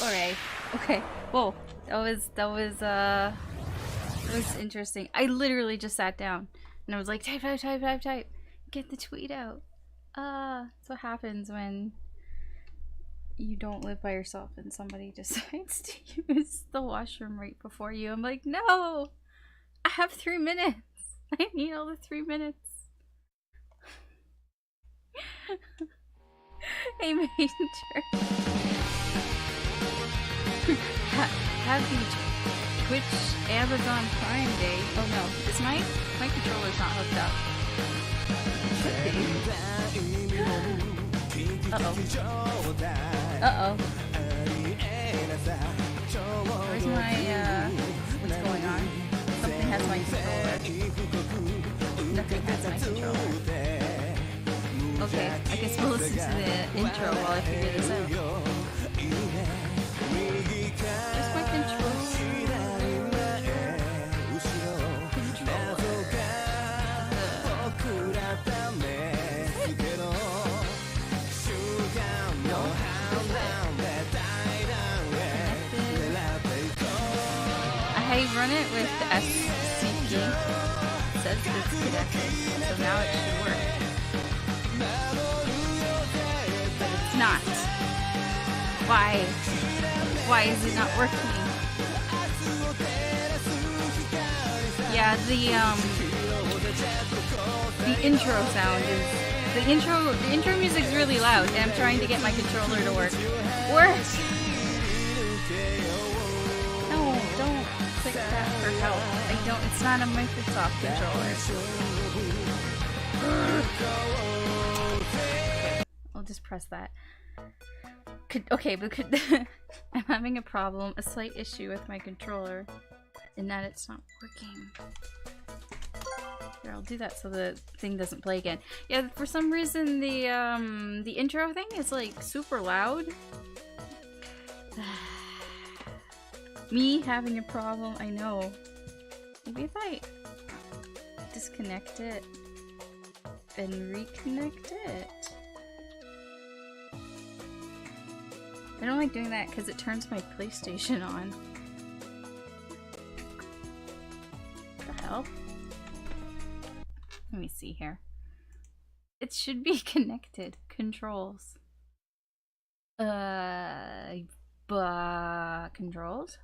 Alright. Okay. Whoa. That was interesting. I literally just sat down and I was like, type, type, type, type, type. Get the tweet out. That's what happens when you don't live by yourself and somebody decides to use the washroom right before you. I'm like, no! I have 3 minutes. I need all the 3 minutes. Hey, Major. Happy Twitch Amazon Prime Day. Oh no, is my controller's not hooked up. Uh-oh. Where's my, what's going on? Something has my controller. Nothing has my controller. Okay, I guess we'll listen to the intro while I figure this out. Where's my controller? I run it with the SCP. It says it's connected, so now it should work. But it's not. Why? Why is it not working? Yeah, the intro sound is the intro music's really loud, and I'm trying to get my controller to work. No, don't click that for help. It's not a Microsoft controller. Okay, I'll just press that. I'm having a problem, a slight issue with my controller, in that it's not working. Here, I'll do that so the thing doesn't play again. Yeah, for some reason the intro thing is like super loud. Me having a problem, I know. Maybe if I disconnect it and reconnect it. I don't like doing that because it turns my PlayStation on. What the hell? Let me see here. It should be connected. Controls. Controls?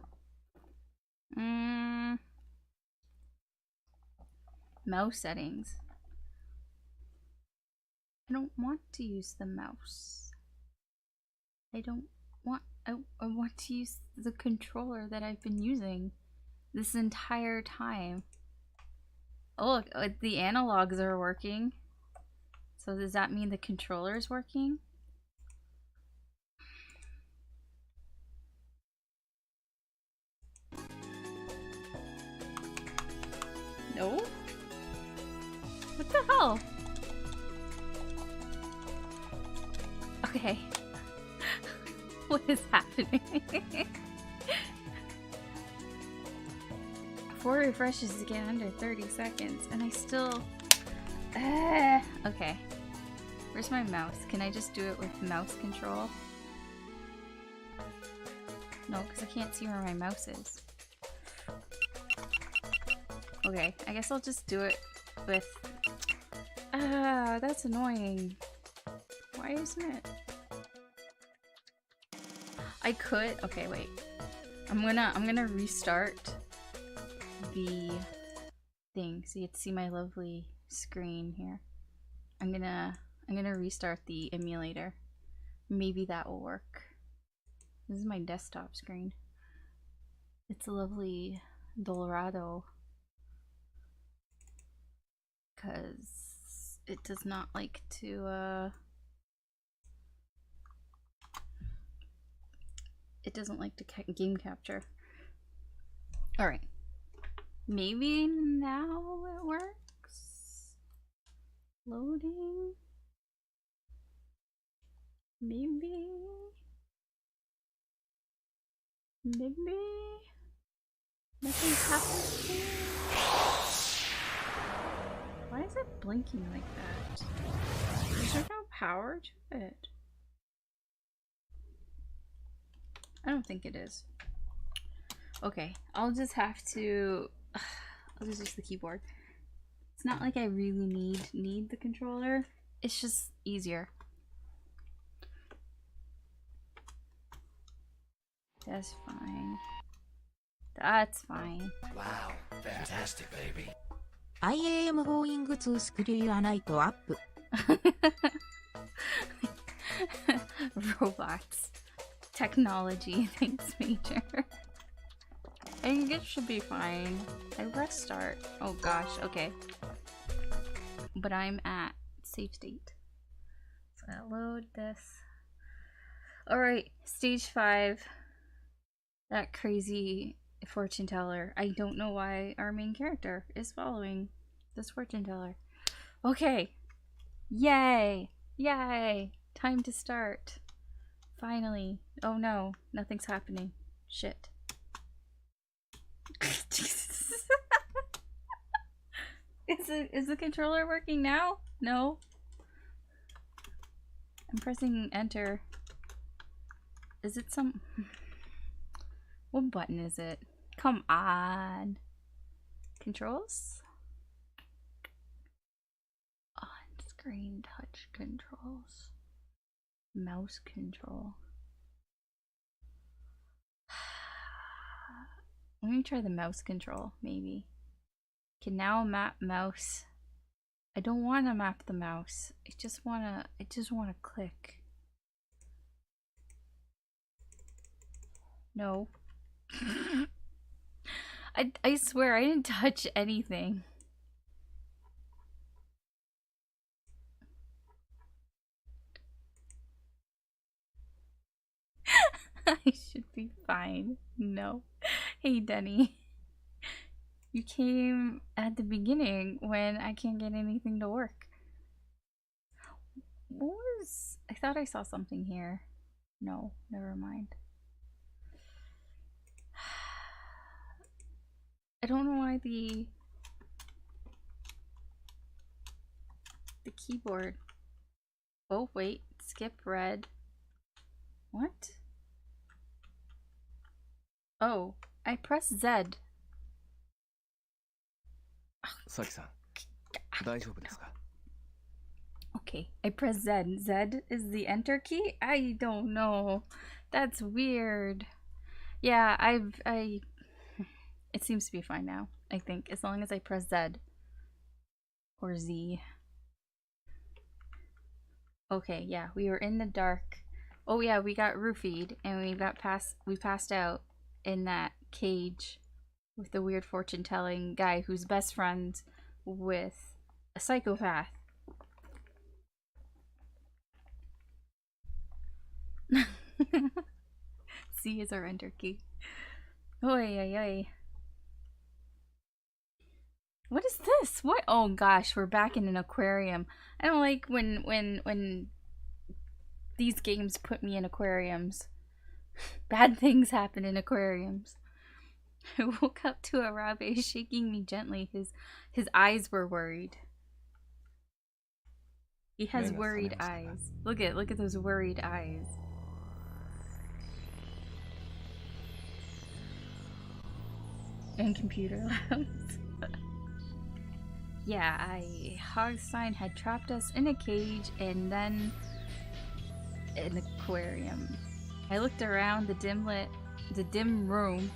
Mouse settings. I don't want to use the mouse. I want to use the controller that I've been using this entire time. Oh, look, the analogs are working. So does that mean the controller is working? No? What the hell? Okay. What is happening? 4 refreshes to get under 30 seconds, and I still... Okay. Where's my mouse? Can I just do it with mouse control? No, because I can't see where my mouse is. Okay, I guess I'll just do it with... that's annoying. Why isn't it? I could... Okay, wait. I'm gonna restart the thing so you can see my lovely screen here. I'm gonna restart the emulator. Maybe that will work. This is my desktop screen. It's a lovely Dorado. Because it does not like to it doesn't like to game capture. Alright. Maybe now it works? Loading? Maybe? Maybe? Nothing's happening? Why is it blinking like that? Is there no power to it? I don't think it is. Okay, I'll just have to... I'll just use the keyboard. It's not like I really need the controller. It's just easier. That's fine. That's fine. Wow, fantastic, baby. I am going to screw your night up. Robots. Technology, thanks, Major. I think it should be fine. I press start. Oh gosh, okay. But I'm at save state. So I'm gonna load this. Alright, stage 5. That crazy fortune teller. I don't know why our main character is following this fortune teller. Okay. Yay! Yay! Time to start. Finally. Oh no, nothing's happening. Shit. Jesus. Is the controller working now? No. I'm pressing enter. Is it some... What button is it? Come on. Controls? On-screen touch controls. Mouse control. Let me try the mouse control, maybe. Can now map mouse. I don't want to map the mouse. I just wanna click. No. I swear I didn't touch anything. I should be fine. No. Hey, Denny. You came at the beginning when I can't get anything to work. What was... I thought I saw something here. No, never mind. I don't know why the keyboard... Oh, wait. Skip red. What? Oh, I pressed Z. Saki-san, 大丈夫ですか? Okay, I pressed Z. Z is the enter key? I don't know. That's weird. Yeah, it seems to be fine now, I think, as long as I press Z. Or Z. Okay, yeah, we were in the dark. Oh yeah, we got roofied and we passed out in that cage with the weird fortune-telling guy who's best friends with a psychopath. C is our enter key. Oy, oy, oy. What is this? What? Oh gosh, we're back in an aquarium. I don't like when these games put me in aquariums. Bad things happen in aquariums. I woke up to Arabe shaking me gently. His eyes were worried. He has worried eyes. Look at those worried eyes. And computer labs. Yeah, Hogstein had trapped us in a cage and then an aquarium. I looked around the dim room.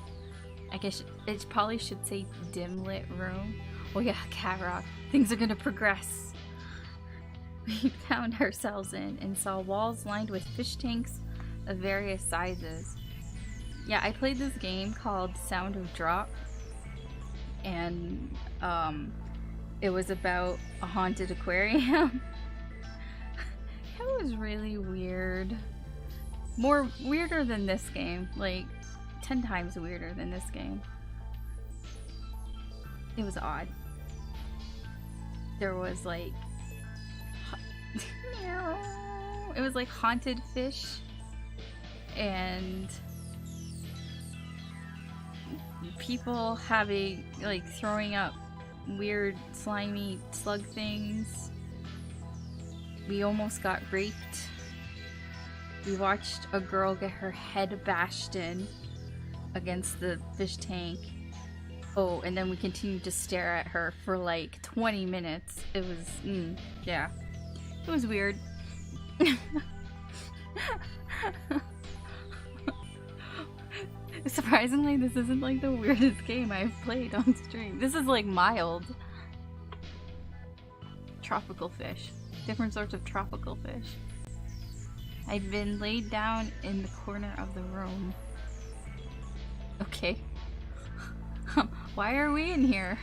I guess it probably should say dim lit room. Oh yeah, Cat Rock. Things are gonna progress. We found ourselves in and saw walls lined with fish tanks of various sizes. Yeah, I played this game called Sound of Drop, and it was about a haunted aquarium. It was really weird. More weirder than this game. Like, 10 times weirder than this game. It was odd. There was like... it was like haunted fish. And... people having, like, throwing up weird slimy slug things. We almost got raped. We watched a girl get her head bashed in against the fish tank. Oh, and then we continued to stare at her for like 20 minutes. It was, yeah. It was weird. Surprisingly, this isn't like the weirdest game I've played on stream. This is like mild. Tropical fish. Different sorts of tropical fish. I've been laid down in the corner of the room. Okay. Why are we in here?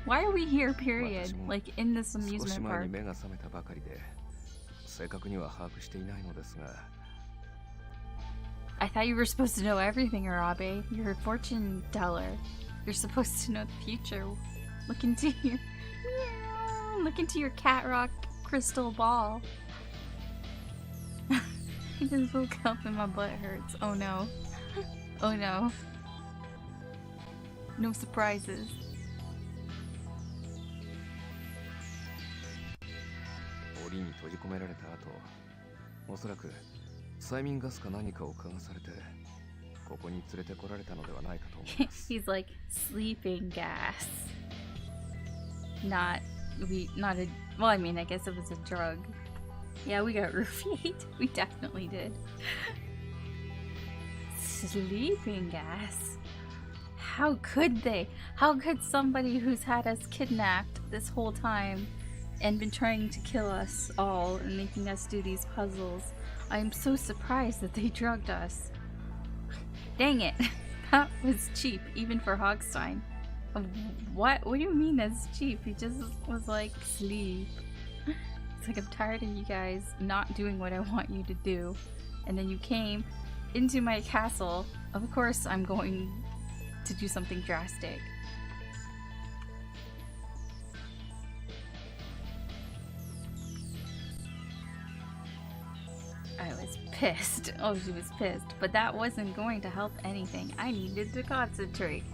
Why are we here, period? Like, in this amusement park. I thought you were supposed to know everything, Arabe. You're a fortune teller. You're supposed to know the future. Look into your cat rock crystal ball. I just woke up and my butt hurts. Oh no. Oh no. No surprises. He's like, sleeping gas. Not a, well, I mean, I guess it was a drug. Yeah, we got roofied. We definitely did. Sleeping gas. How could they? How could somebody who's had us kidnapped this whole time and been trying to kill us all and making us do these puzzles? I'm so surprised that they drugged us. Dang it. That was cheap, even for Hogstein. What? What do you mean that's cheap? He just was like, sleep. It's like, I'm tired of you guys not doing what I want you to do. And then you came into my castle. Of course I'm going to do something drastic. I was pissed. Oh, she was pissed. But that wasn't going to help anything. I needed to concentrate.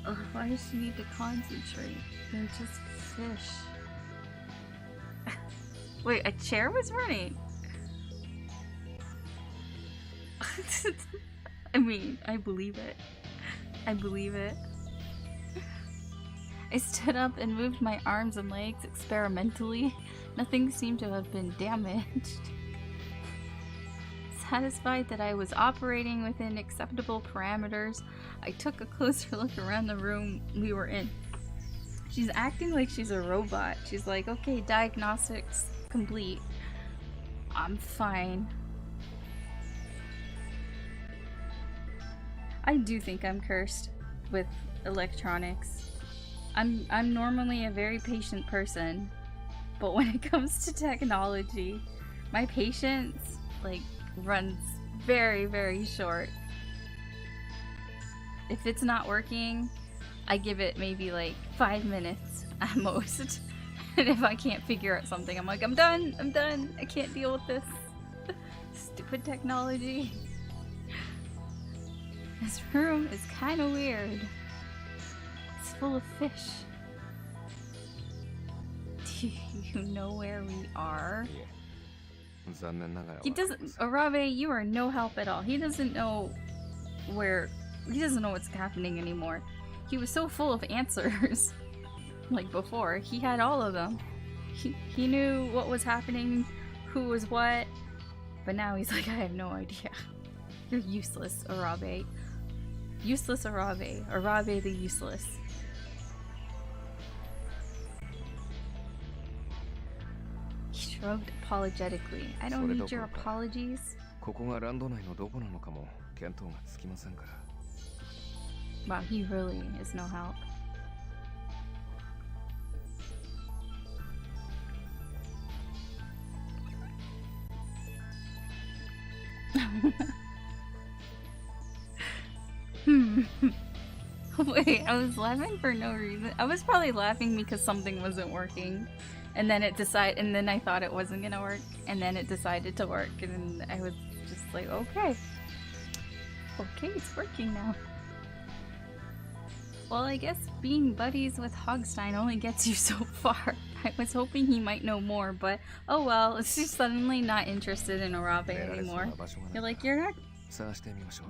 Ugh, why does she need to concentrate? They're just fish. Wait, a chair was running? I mean, I believe it. I believe it. I stood up and moved my arms and legs experimentally. Nothing seemed to have been damaged. Satisfied that I was operating within acceptable parameters, I took a closer look around the room we were in. She's acting like she's a robot. She's like, okay, diagnostics complete. I'm fine. I do think I'm cursed with electronics. I'm normally a very patient person, but when it comes to technology, my patience, like, runs very, very short. If it's not working, I give it maybe like 5 minutes at most. And if I can't figure out something, I'm like, I'm done, I can't deal with this. Stupid technology. This room is kind of weird. It's full of fish. Do you know where we are? He doesn't. Arabe, you are no help at all. He doesn't know where. He doesn't know what's happening anymore. He was so full of answers. Like before, he had all of them. He knew what was happening, who was what. But now he's like, I have no idea. You're useless, Arabe. Useless Arabe. Arabe the useless. He shrugged apologetically. I don't need your apologies. Wow, he really is no help. Wait, I was laughing for no reason. I was probably laughing because something wasn't working. And then and then I thought it wasn't gonna work. And then it decided to work. And then I was just like, okay. Okay, it's working now. Well, I guess being buddies with Hogstein only gets you so far. I was hoping he might know more, but oh well, she's suddenly not interested in Arabe anymore. You're like, you're not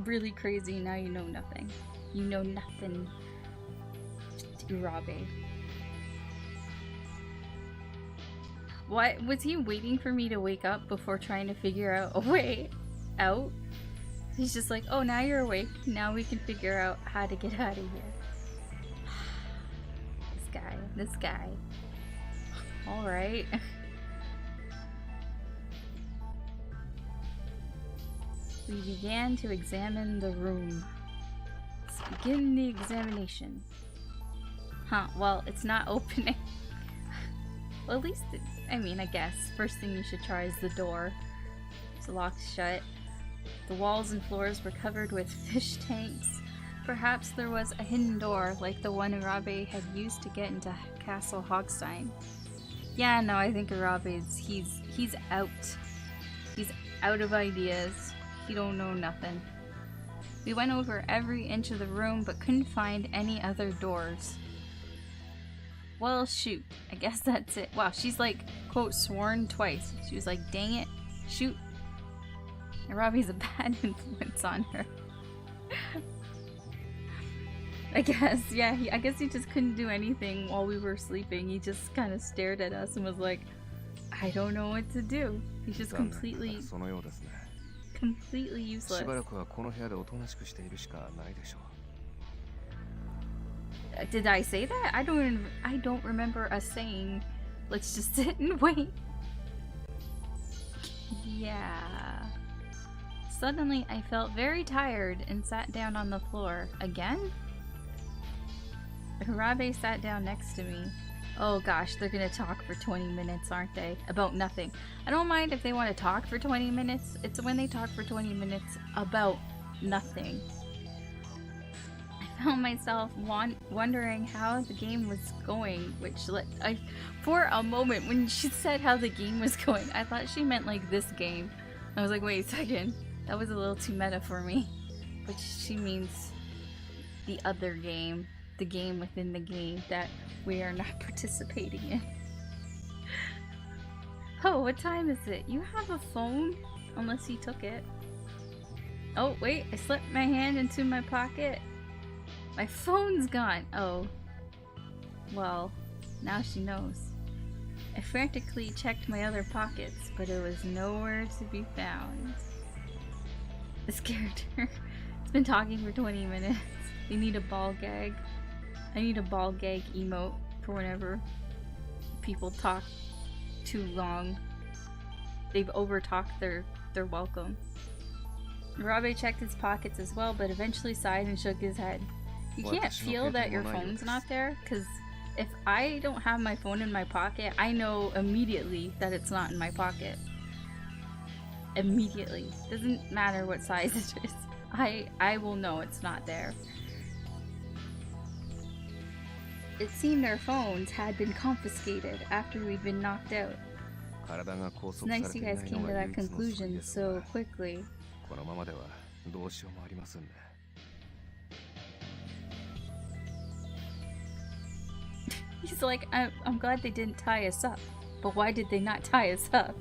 really crazy, now you know nothing. You know nothing, Arabe. What? Was he waiting for me to wake up before trying to figure out a way out? He's just like, oh, now you're awake. Now we can figure out how to get out of here. This guy. Alright. We began to examine the room. Let's begin the examination. Huh, well, it's not opening. Well, at least, I guess. First thing you should try is the door. It's locked shut. The walls and floors were covered with fish tanks. Perhaps there was a hidden door, like the one Arabe had used to get into Castle Hogstein. Yeah, no, I think Arabe's, he's out. He's out of ideas. He don't know nothing. We went over every inch of the room, but couldn't find any other doors. Well, shoot. I guess that's it. Wow, she's like, quote, sworn twice. She was like, dang it, shoot. Arabe's a bad influence on her. I guess, yeah, I guess he just couldn't do anything while we were sleeping. He just kind of stared at us and was like, I don't know what to do. He's just completely useless. Did I say that? I don't remember us saying, let's just sit and wait. Yeah. Suddenly, I felt very tired and sat down on the floor. Again? Arabe sat down next to me. Oh gosh, they're gonna talk for 20 minutes, aren't they? About nothing. I don't mind if they want to talk for 20 minutes. It's when they talk for 20 minutes about nothing. I found myself wondering how the game was going, which for a moment when she said how the game was going, I thought she meant like this game. I was like, wait a second, that was a little too meta for me. But she means the other game. The game within the game that we are not participating in. Oh, what time is it? You have a phone? Unless he took it. Oh, wait, I slipped my hand into my pocket. My phone's gone. Oh. Well, now she knows. I frantically checked my other pockets, but it was nowhere to be found. This character has been talking for 20 minutes. They need a ball gag. I need a ball gag emote for whenever people talk too long. They've over-talked their welcome. Arabe checked his pockets as well, but eventually sighed and shook his head. You can't feel that your phone's not there, because if I don't have my phone in my pocket, I know immediately that it's not in my pocket. Immediately. Doesn't matter what size it is. I will know it's not there. It seemed our phones had been confiscated after we'd been knocked out. It's nice you guys came to that conclusion so quickly. He's like, I'm glad they didn't tie us up. But why did they not tie us up?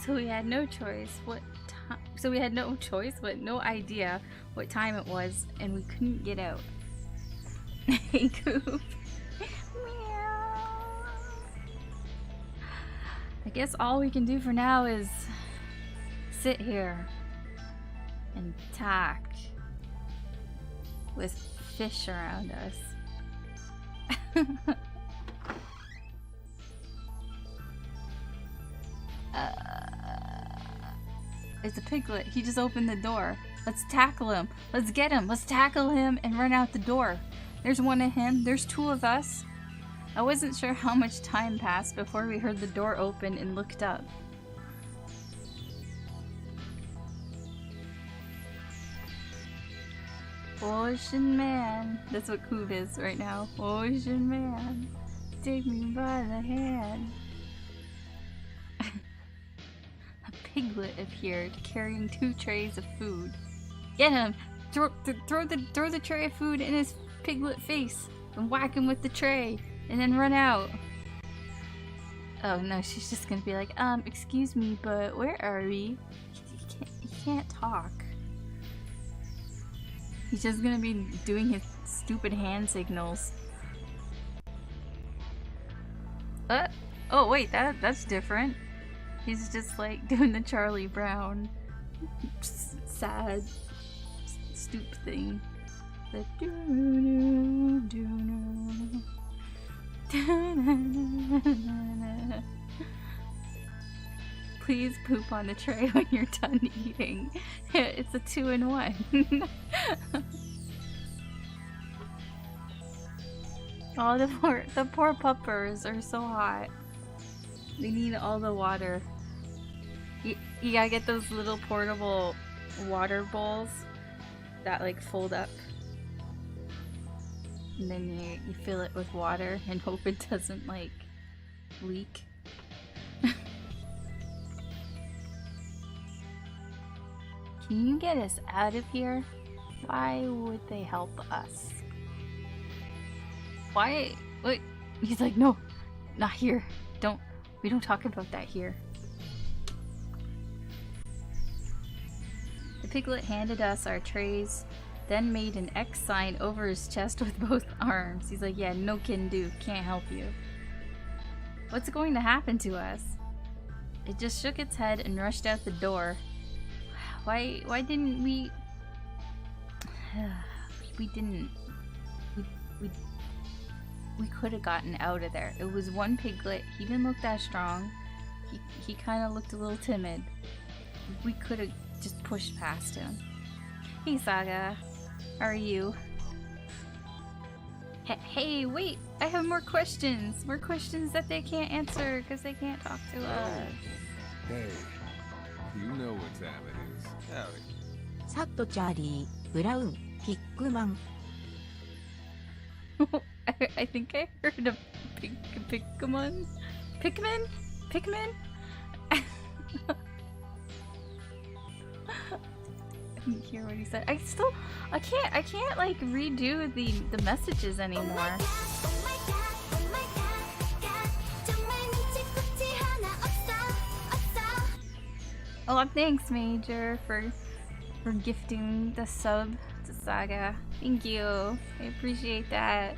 So we had no choice but no idea what time it was, and we couldn't get out. Hey, Coop. Meow. I guess all we can do for now is sit here and talk with fish around us. It's a piglet. He just opened the door. Let's tackle him. Let's get him. Let's tackle him and run out the door. There's one of him. There's two of us. I wasn't sure how much time passed before we heard the door open and looked up. Ocean man. That's what Coov is right now. Ocean man. Take me by the hand. A piglet appeared carrying 2 trays of food. Get him! Throw the tray of food in his piglet face and whack him with the tray and then run out. Oh no, she's just gonna be like, excuse me, but where are we? He can't talk. He's just gonna be doing his stupid hand signals. Oh wait, that's different. He's just like doing the Charlie Brown sad stoop thing. The Please poop on the tray when you're done eating. It's a 2-in-1. Oh, the poor puppers are so hot. They need all the water. You gotta get those little portable water bowls that like fold up. And then you fill it with water and hope it doesn't like leak. Can you get us out of here? Why would they help us? Why? Wait. He's like, no, not here. We don't talk about that here. The piglet handed us our trays, then made an X sign over his chest with both arms. He's like, yeah, no can do, can't help you. What's going to happen to us? It just shook its head and rushed out the door. Why didn't we... We could have gotten out of there. It was one piglet. He didn't look that strong. He kind of looked a little timid. We could have just pushed past him. Hey, Saga. How are you? Hey, wait! I have more questions! More questions that they can't answer because they can't talk to us. Hey, you know what time it is. Howdy. サットチャーリー、ブラウン、ピックマン。I think I heard a Pikmin? Pikmin? I didn't hear what he said. I can't like redo the messages anymore. Oh, thanks, Major, for gifting the sub to Saga. Thank you. I appreciate that.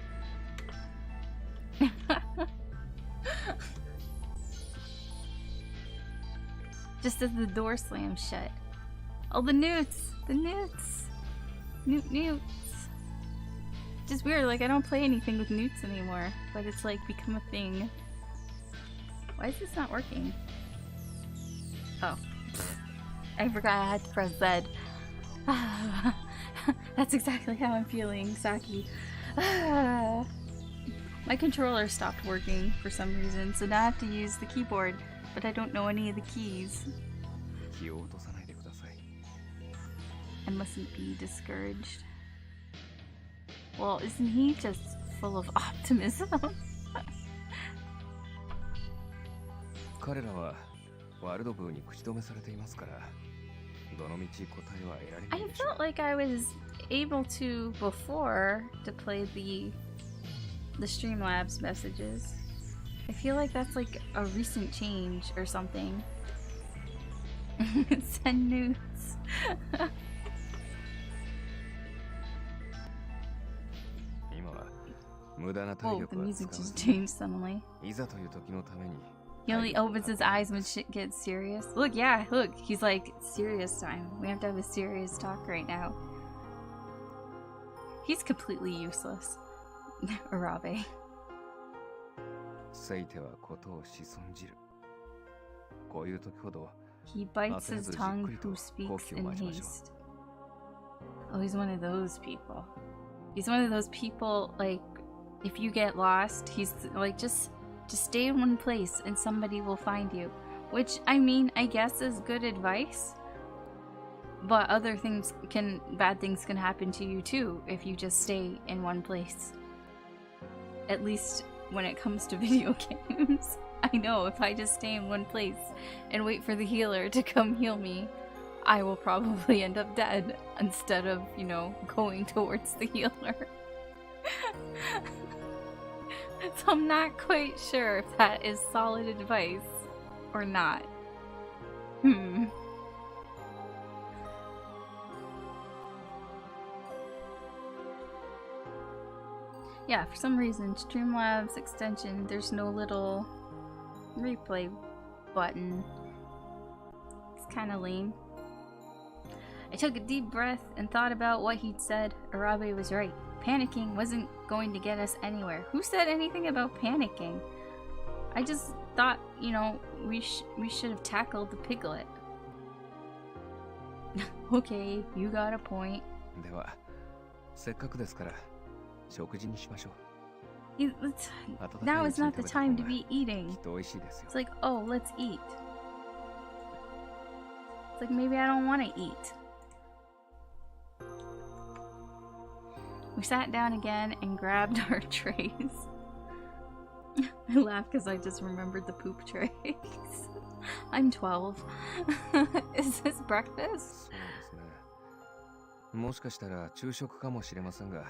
Just as the door slams shut. Oh, the newts! The newts! Newts! Just weird, like I don't play anything with newts anymore, but it's like become a thing. Why is this not working? Oh. I forgot I had to press Z. That's exactly how I'm feeling, Saki. My controller stopped working for some reason, so now I have to use the keyboard, but I don't know any of the keys. I mustn't be discouraged. Well, isn't he just full of optimism? I felt like I was able to before to play the Streamlabs messages. I feel like that's like a recent change or something. Send nudes. Oh, the music just changed suddenly. He only opens his eyes when shit gets serious. Look, yeah, look, he's like, serious time. We have to have a serious talk right now. He's completely useless. Arabe. He bites his tongue who speaks in haste. Oh, he's one of those people. He's one of those people, like, if you get lost, he's like, just stay in one place and somebody will find you. Which, I mean, I guess is good advice. But bad things can happen to you too if you just stay in one place. At least when it comes to video games. I know if I just stay in one place and wait for the healer to come heal me, I will probably end up dead instead of, you know, going towards the healer. So I'm not quite sure if that is solid advice or not. Yeah, for some reason, Streamlabs extension, there's no little replay button. It's kind of lame. I took a deep breath and thought about what he'd said. Arabe was right. Panicking wasn't going to get us anywhere. Who said anything about panicking? I just thought, you know, we should have tackled the piglet. Okay, you got a point. では、せっかくですから食事にしましょう。Now is not the time to be eating. きっと美味しいですよ。 It's like, oh, let's eat. It's like, maybe I don't want to eat. We sat down again and grabbed our trays. I laugh because I just remembered the poop trays. I'm 12. Is this breakfast? そうですね。もしかしたら昼食かもしれませんが。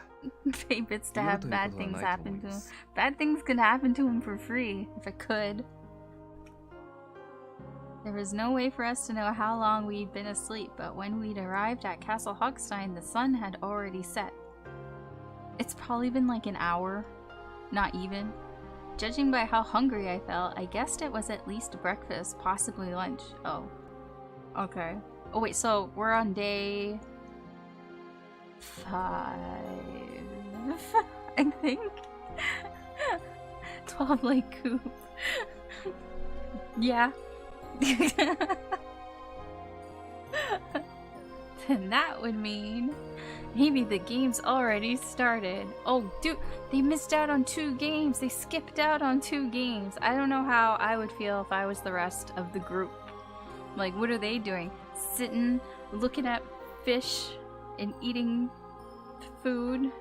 Favorites to have bad things happen to him. Bad things could happen to him for free, if it could. There was no way for us to know how long we'd been asleep, but when we'd arrived at Castle Hogstein, the sun had already set. It's probably been like an hour, not even. Judging by how hungry I felt, I guessed it was at least breakfast, possibly lunch. Oh. Okay. Oh wait, so we're on day 5, I think. 12 like Coop. Yeah. Then that would mean maybe the game's already started. Oh, dude, they missed out on 2 games. They skipped out on 2 games. I don't know how I would feel if I was the rest of the group. Like, what are they doing? Sitting, looking at fish and eating food,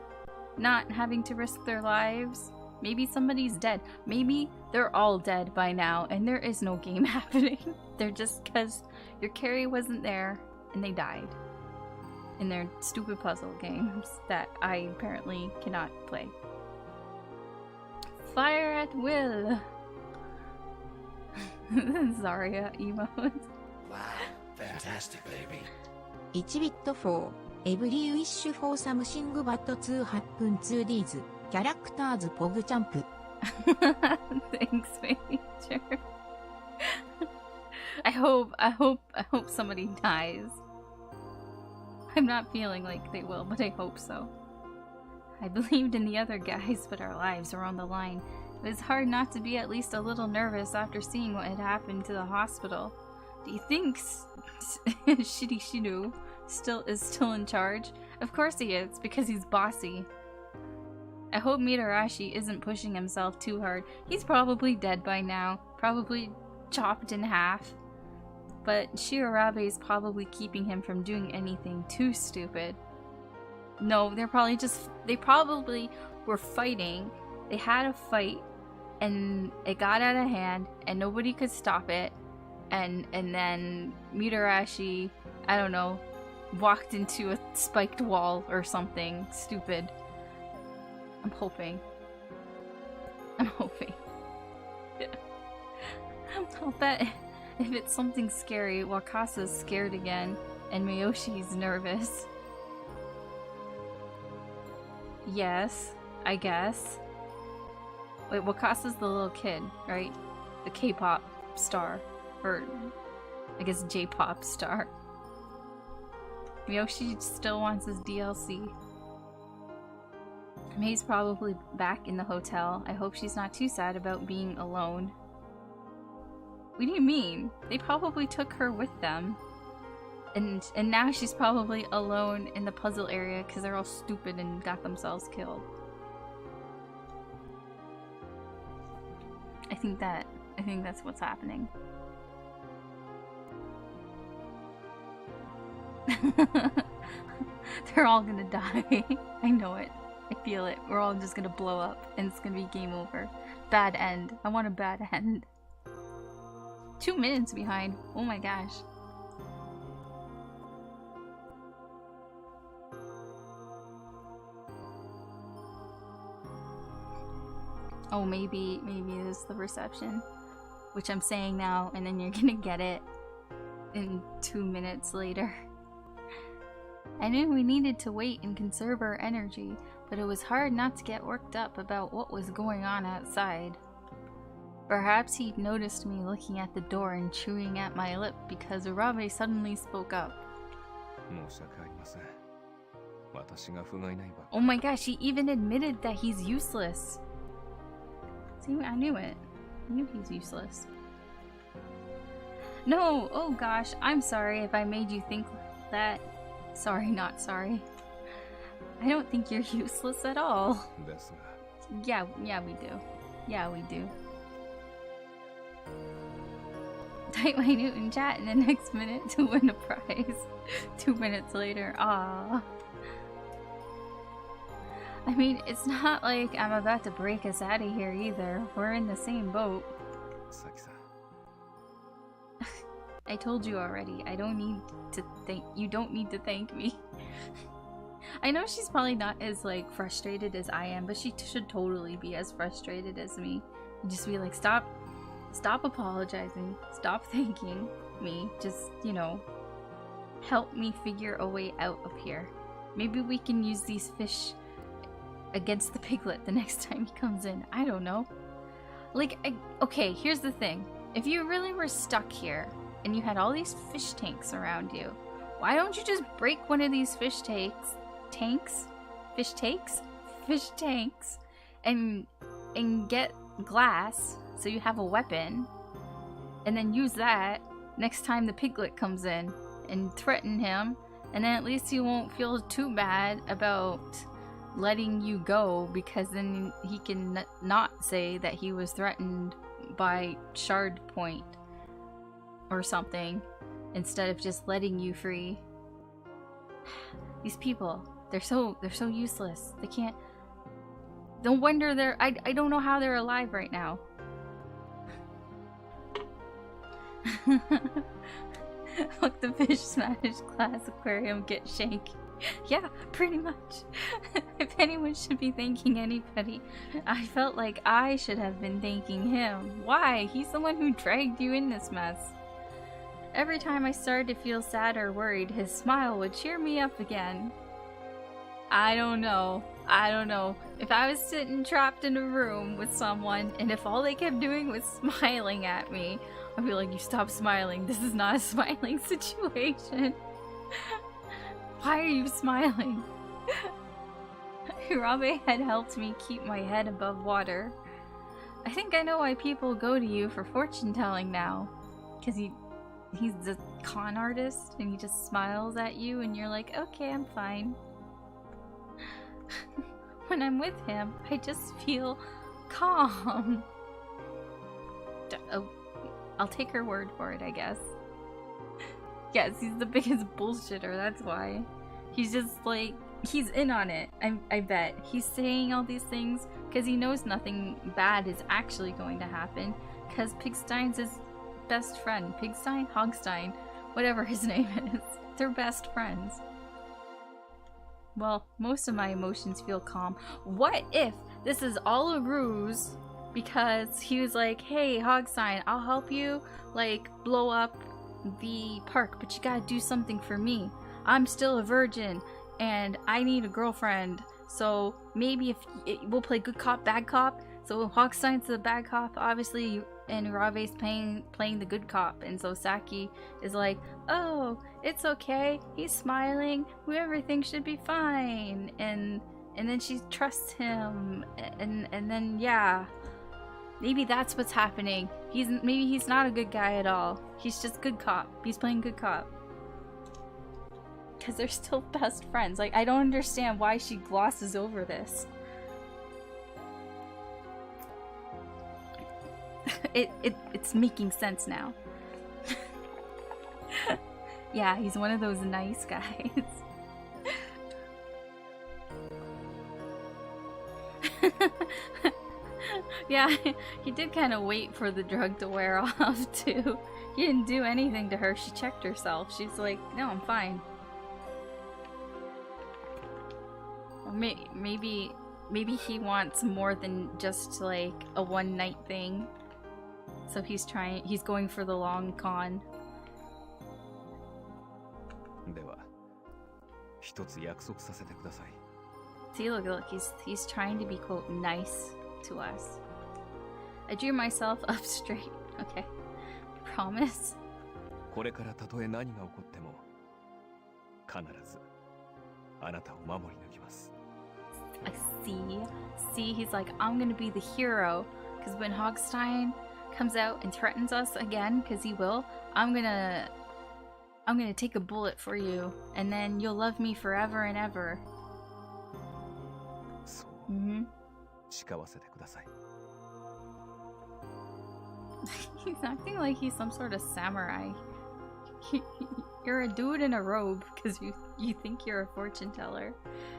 not having to risk their lives. Maybe somebody's dead. Maybe they're all dead by now and there is no game happening. They're just because your carry wasn't there and they died in their stupid puzzle games that I apparently cannot play. Fire at will. Zarya emote. Wow, fantastic, baby. 1 bit for every wish for something but to happen to these characters pog jump. Thanks, Major. I hope somebody dies. I'm not feeling like they will, but I hope so. I believed in the other guys, but our lives were on the line. It was hard not to be at least a little nervous after seeing what had happened to the hospital. Do you think Shitty Shinu is still in charge? Of course he is, because he's bossy. I hope Mitarashi isn't pushing himself too hard. He's probably dead by now, probably chopped in half. But Shiораbe is probably keeping him from doing anything too stupid. No, they probably were fighting. They had a fight and it got out of hand and nobody could stop it. And then Mitarashi, I don't know, walked into a spiked wall or something stupid. I'm hoping. I'll bet if it's something scary, Wakasa's scared again, and Miyoshi's nervous. Yes, I guess. Wait, Wakasa's the little kid, right? The K-pop star. Or, I guess J-pop star. Miyoshi still wants his DLC. May's probably back in the hotel. I hope she's not too sad about being alone. What do you mean? They probably took her with them. And now she's probably alone in the puzzle area because they're all stupid and got themselves killed. I think that's what's happening. They're all gonna die. I know it. I feel it. We're all just gonna blow up and it's gonna be game over. Bad end. I want a bad end. 2 minutes behind. Oh my gosh. Oh, maybe this is the reception. Which I'm saying now, and then you're gonna get it in 2 minutes later. I knew we needed to wait and conserve our energy, but it was hard not to get worked up about what was going on outside. Perhaps he'd noticed me looking at the door and chewing at my lip because Urabe suddenly spoke up. Oh my gosh, he even admitted that he's useless. See, I knew it. I knew he's useless. No! Oh gosh, I'm sorry if I made you think that. Sorry, not sorry. I don't think you're useless at all. Yeah, we do. Yeah, we do. Type my Newton chat in the next minute to win a prize. 2 minutes later, ah. I mean, it's not like I'm about to break us out of here either. We're in the same boat. I told you already. I don't need to thank you. Don't need to thank me. I know she's probably not as like frustrated as I am, but she should totally be as frustrated as me. And just be like, stop apologizing. Stop thanking me. Just, you know, help me figure a way out of here. Maybe we can use these fish against the piglet the next time he comes in. I don't know. Like, okay, here's the thing. If you really were stuck here and you had all these fish tanks around you, why don't you just break one of these fish tanks and get glass so you have a weapon, and then use that next time the piglet comes in and threaten him, and then at least he won't feel too bad about letting you go, because then he can not say that he was threatened by Shard Point or something, instead of just letting you free. These people, they're so useless. They can't. No wonder they're. I don't know how they're alive right now. Fuck the fish smash glass aquarium, get shank. Yeah, pretty much. If anyone should be thanking anybody, I felt like I should have been thanking him. Why? He's the one who dragged you in this mess. Every time I started to feel sad or worried, his smile would cheer me up again. I don't know. If I was sitting trapped in a room with someone, and if all they kept doing was smiling at me, I'd be like, you stop smiling. This is not a smiling situation. Why are you smiling? Urabe had helped me keep my head above water. I think I know why people go to you for fortune telling now. Because he's a con artist and he just smiles at you and you're like, okay, I'm fine. When I'm with him, I just feel calm. Oh, I'll take her word for it, I guess. Yes, he's the biggest bullshitter, that's why. He's just like, he's in on it, I bet. He's saying all these things because he knows nothing bad is actually going to happen, because Pigstein's his best friend. Pigstein? Hogstein? Whatever his name is. They're best friends. Well, most of my emotions feel calm. What if this is all a ruse because he was like, hey, Hogstein, I'll help you, like, blow up the park, but you gotta do something for me. I'm still a virgin and I need a girlfriend, so maybe we'll play good cop, bad cop. So Hogstein's the bad cop, obviously, and Urabe's playing the good cop, and so Saki is like, oh, it's okay, he's smiling, everything should be fine, and then she trusts him, and then yeah, maybe that's what's happening. Maybe he's not a good guy at all. He's just good cop. He's playing good cop. Because they're still best friends. Like, I don't understand why she glosses over this. It's making sense now. Yeah, he's one of those nice guys. Yeah, he did kind of wait for the drug to wear off, too. He didn't do anything to her. She checked herself. She's like, no, I'm fine. Or maybe he wants more than just, like, a one-night thing. So he's going for the long con. では、一つ約束させてください。 See, look, he's trying to be, quote, nice to us. I drew myself up straight. Okay. Promise? これからたとえ何が起こっても、必ずあなたを守り抜きます。 I see, he's like, I'm gonna be the hero. Because when Hogstein comes out and threatens us again, because he will, I'm gonna take a bullet for you, and then you'll love me forever and ever. そう。誓わせてください。 He's acting like he's some sort of samurai. You're a dude in a robe because you think you're a fortune teller.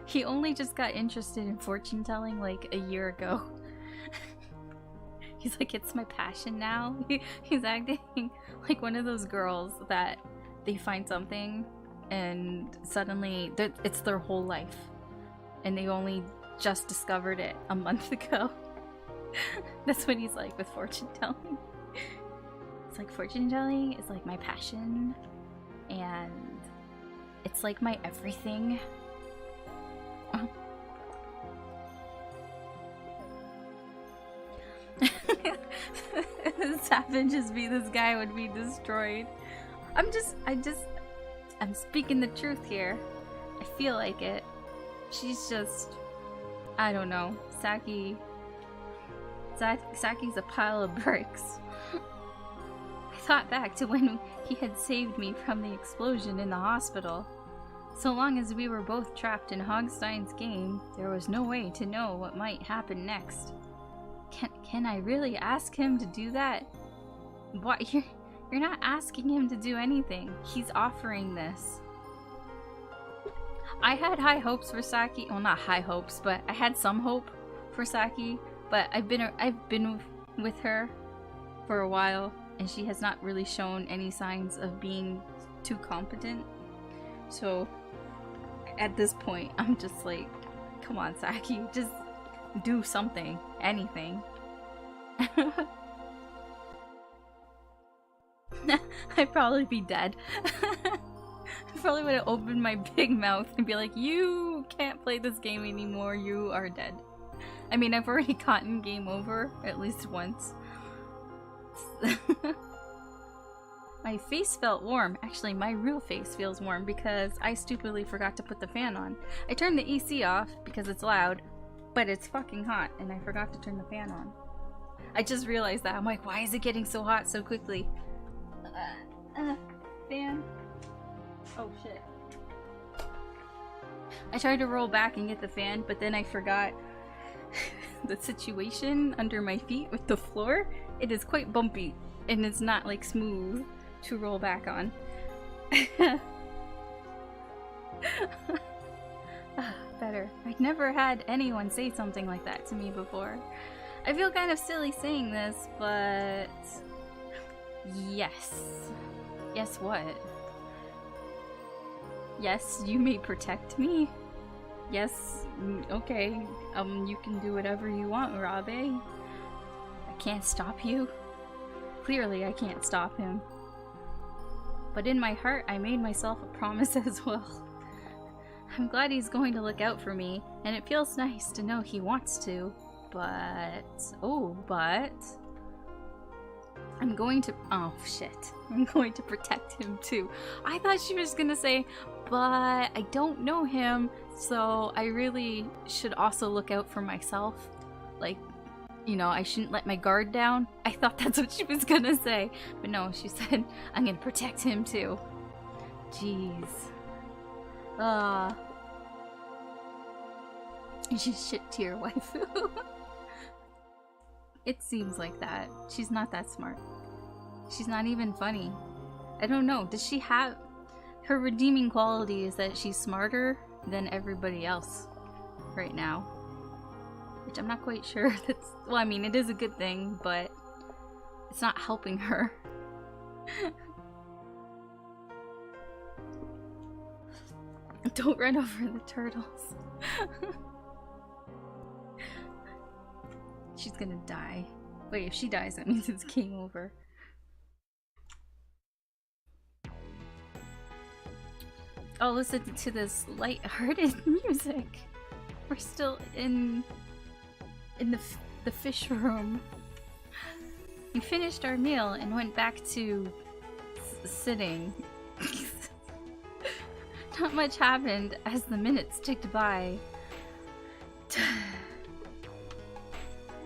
He only just got interested in fortune telling like a year ago. He's like, it's my passion now. He's acting like one of those girls that they find something and suddenly it's their whole life. And they only just discovered it a month ago. That's what he's like with fortune telling. It's like fortune telling is like my passion, and it's like my everything. Savages be this guy would be destroyed. I'm speaking the truth here. I feel like it. She's just, I don't know. Saki's a pile of bricks. I thought back to when he had saved me from the explosion in the hospital. So long as we were both trapped in Hogstein's game, there was no way to know what might happen next. Can I really ask him to do that? What? You're not asking him to do anything. He's offering this. I had high hopes for Saki. Well, not high hopes, but I had some hope for Saki. But I've been with her for a while, and she has not really shown any signs of being too competent. So at this point, I'm just like, come on, Saki, just do something, anything. I'd probably be dead. I probably would have opened my big mouth and be like, you can't play this game anymore, you are dead. I mean, I've already gotten game over at least once. My face felt warm. Actually, my real face feels warm because I stupidly forgot to put the fan on. I turned the AC off because it's loud, but it's fucking hot and I forgot to turn the fan on. I just realized that. I'm like, why is it getting so hot so quickly? Fan. Oh shit. I tried to roll back and get the fan, but then I forgot the situation under my feet with the floor. It is quite bumpy and it's not like smooth to roll back on. Better. I've never had anyone say something like that to me before. I feel kind of silly saying this, but yes. Yes, what? Yes, you may protect me. Yes, okay. You can do whatever you want, Rabe. I can't stop you. Clearly, I can't stop him. But in my heart, I made myself a promise as well. I'm glad he's going to look out for me, and it feels nice to know he wants to. But... oh, but... I'm going to... oh, shit. I'm going to protect him, too. I thought she was gonna say, but I don't know him, so I really should also look out for myself. Like, you know, I shouldn't let my guard down. I thought that's what she was gonna say. But no, she said, I'm gonna protect him, too. Jeez. You should shit to your waifu. It seems like that. She's not that smart. She's not even funny. I don't know. Does she have... her redeeming quality is that she's smarter than everybody else right now. Which I'm not quite sure that's... Well, I mean, it is a good thing, but it's not helping her. Don't run over the turtles. She's gonna die. Wait, if she dies, that means it's game over. Oh, listen to this light-hearted music. We're still in the fish room. We finished our meal and went back to sitting. Not much happened as the minutes ticked by.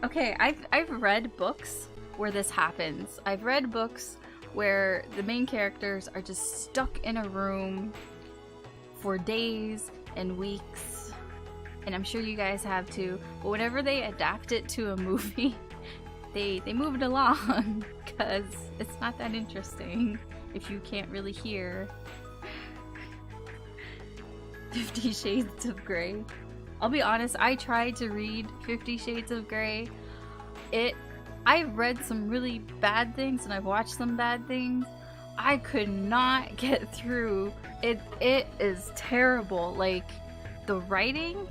Okay, I've read books where this happens. I've read books where the main characters are just stuck in a room for days and weeks, and I'm sure you guys have too. But whenever they adapt it to a movie, they move it along because it's not that interesting if you can't really hear. 50 Shades of Grey. I'll be honest, I tried to read 50 Shades of Grey. I've read some really bad things and I've watched some bad things. I could not get through it. It is terrible. Like, the writing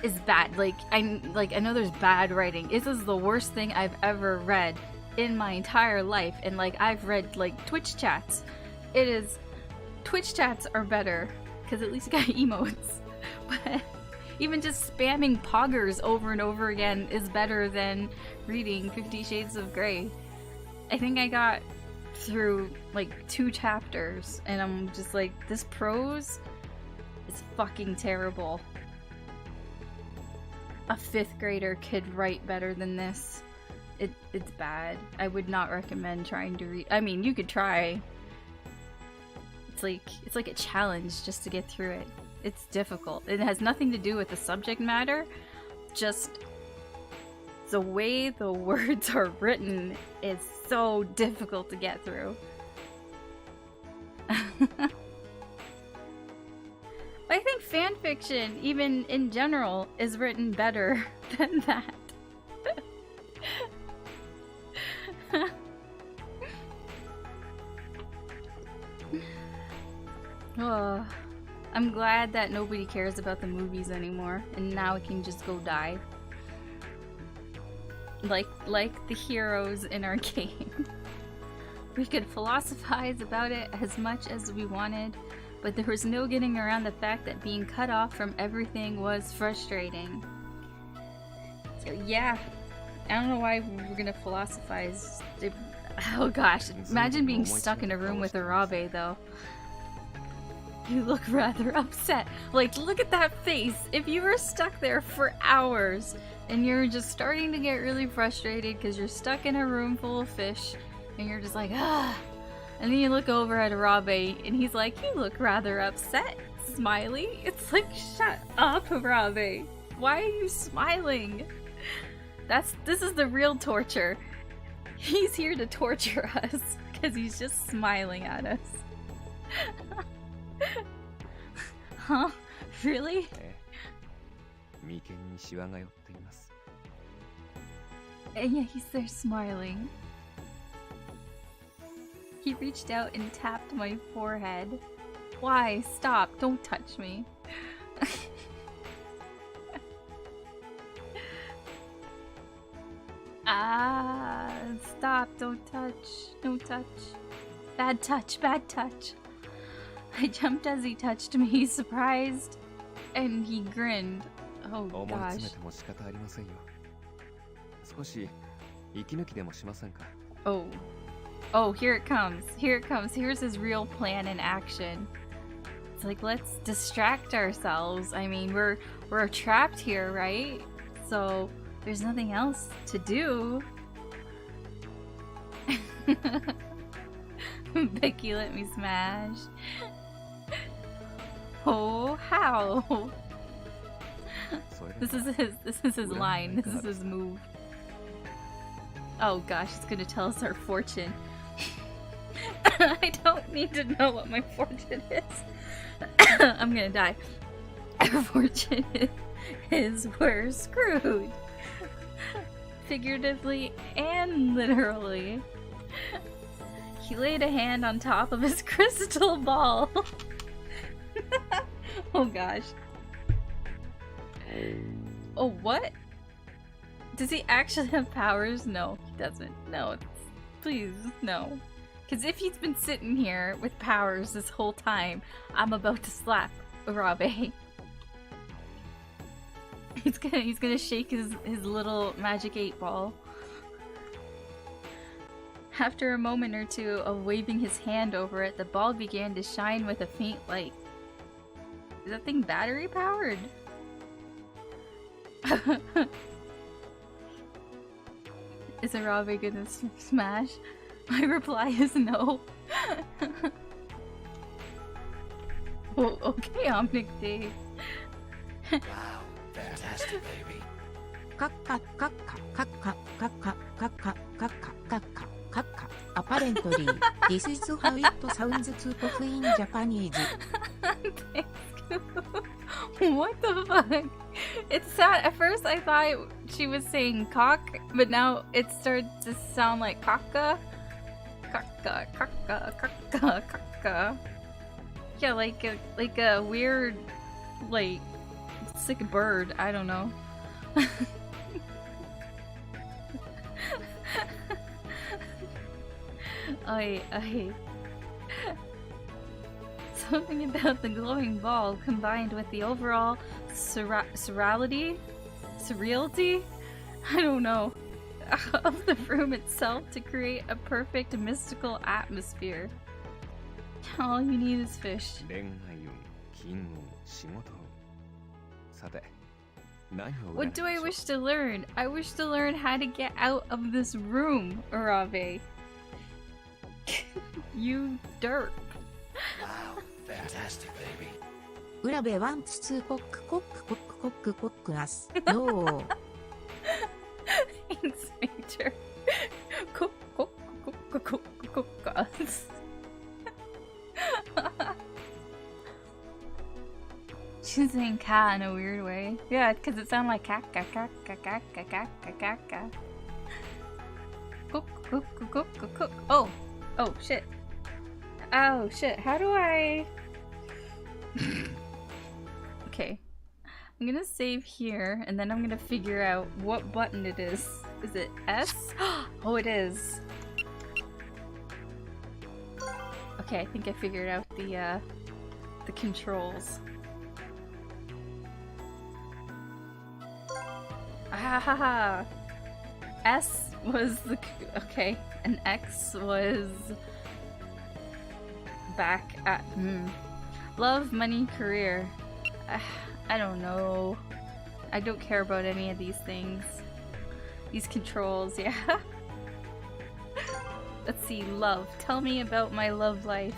is bad. I know there's bad writing. This is the worst thing I've ever read in my entire life. And I've read Twitch chats. Twitch chats are better because at least you got emotes. But even just spamming poggers over and over again is better than reading 50 Shades of Grey. I think I got through 2 chapters and I'm just like, this prose is fucking terrible. A 5th grader could write better than this. It's bad. I would not recommend trying to read. I mean, you could try. It's like a challenge just to get through it. It's difficult. It has nothing to do with the subject matter, just the way the words are written is so difficult to get through. But I think fanfiction, even in general, is written better than that. Oh, I'm glad that nobody cares about the movies anymore, and now we can just go die. Like the heroes in our game. We could philosophize about it as much as we wanted, but there was no getting around the fact that being cut off from everything was frustrating. So yeah, I don't know why we're gonna philosophize. Oh gosh, imagine being stuck in a room with Arabe though. You look rather upset. Look at that face. If you were stuck there for hours and you're just starting to get really frustrated because you're stuck in a room full of fish and you're just like, ah. And then you look over at Arabe and he's like, you look rather upset, Smiley. It's like, shut up, Arabe. Why are you smiling? This is the real torture. He's here to torture us because he's just smiling at us. Huh? Really? And yeah, he's there smiling. He reached out and tapped my forehead. Why? Stop. Don't touch me. Ah, stop. Don't touch. Don't touch. Bad touch. Bad touch. I jumped as he touched me, surprised, and he grinned. Oh gosh. Oh, here it comes. Here it comes. Here's his real plan in action. It's like, let's distract ourselves. I mean, we're trapped here, right? So there's nothing else to do. Becky let me smash. Oh, how? This is his line. This is his move. Oh gosh, it's gonna tell us our fortune. I don't need to know what my fortune is. I'm gonna die. Our fortune is we're screwed. Figuratively and literally. He laid a hand on top of his crystal ball. Oh gosh. Oh, what? Does he actually have powers? No, he doesn't. No, please, no. Because if he's been sitting here with powers this whole time, I'm about to slap Urabe. He's gonna shake his little magic 8-ball. After a moment or two of waving his hand over it, the ball began to shine with a faint light. Is that thing battery powered? Is Urabe gonna smash? My reply is no. Oh, okay, Omnic Dave. Wow, fantastic, baby. Apparently, this is how it sounds to talk in Japanese. What the fuck? It's sad. At first I thought she was saying cock, but now it started to sound like kaka. Kaka, kaka, kaka, kaka. Yeah, like a weird, like, sick bird. I don't know. I something about the glowing ball combined with the overall surreality, I don't know, of the room itself to create a perfect mystical atmosphere. All you need is fish. 恋愛運、金運、仕事運。さて、何を What do I 占いまし wish to learn? I wish to learn how to get out of this room, Urabe. You derp. Wow, fantastic, baby. Urabe wants to cock us. No. Thanks, Major. Cook us. She's saying ka in a weird way. Yeah, because it sounded like kaka kaka kaka kaka kaka. Cook. Oh shit. Oh shit. How do I? Okay. I'm gonna save here, and then I'm gonna figure out what button it is. Is it S? Oh, it is. Okay, I think I figured out the controls. Ah, S was the okay, and X was back at love, money, career. I don't know. I don't care about any of these things. These controls, yeah. Let's see, love. Tell me about my love life.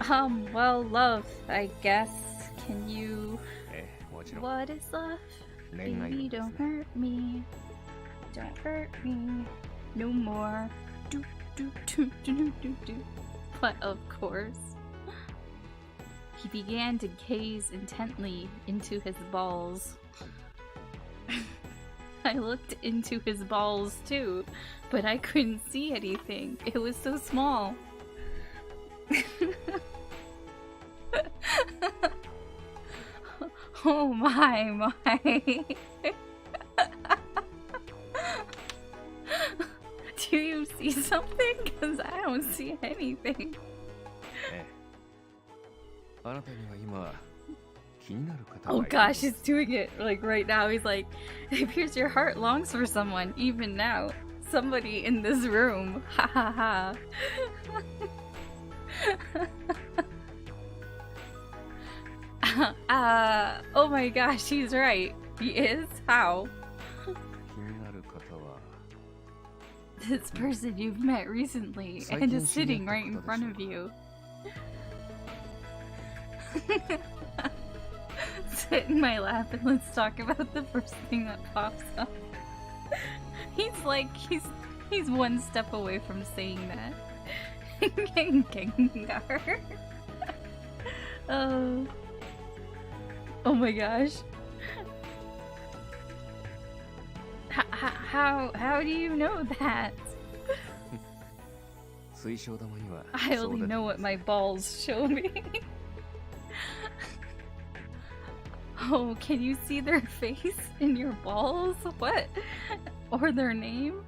Well, love, I guess. Can you... もちろん What is love? 恋愛 Baby, 運です don't ね。 hurt me. Don't hurt me. No more. Do. But of course. He began to gaze intently into his balls. I looked into his balls too, but I couldn't see anything. It was so small. Oh my. Do you see something? Because I don't see anything. ええ。あなたには今、気になる方 Oh がいる gosh, he's doing it like right now. He's like, it appears your heart longs for someone, even now. Somebody in this room. Ha ha ha. Oh my gosh, he's right. He is? How? 気になる方は This person you've met recently and is sitting right in front of you. Sit in my lap and let's talk about the first thing that pops up. He's like, he's one step away from saying that. Gengar. Oh. Oh my gosh. How do you know that? 水晶玉には I そう only 出て know ま what す my ね balls show me. Oh, can you see their face in your balls? What? Or their name?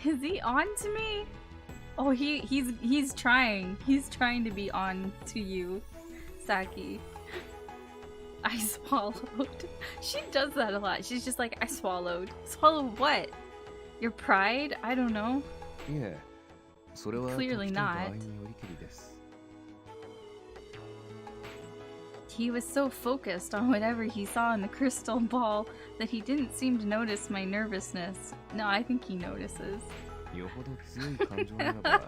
Is he on to me? Oh, he's trying. He's trying to be on to you, Saki. I swallowed. She does that a lot. She's just like, I swallowed. Swallowed what? Your pride? I don't know. いえそれは Clearly 時と場合 not. によりきりです He was so focused on whatever he saw in the crystal ball that he didn't seem to notice my nervousness. No, I think he notices. よほど強い感情ならばは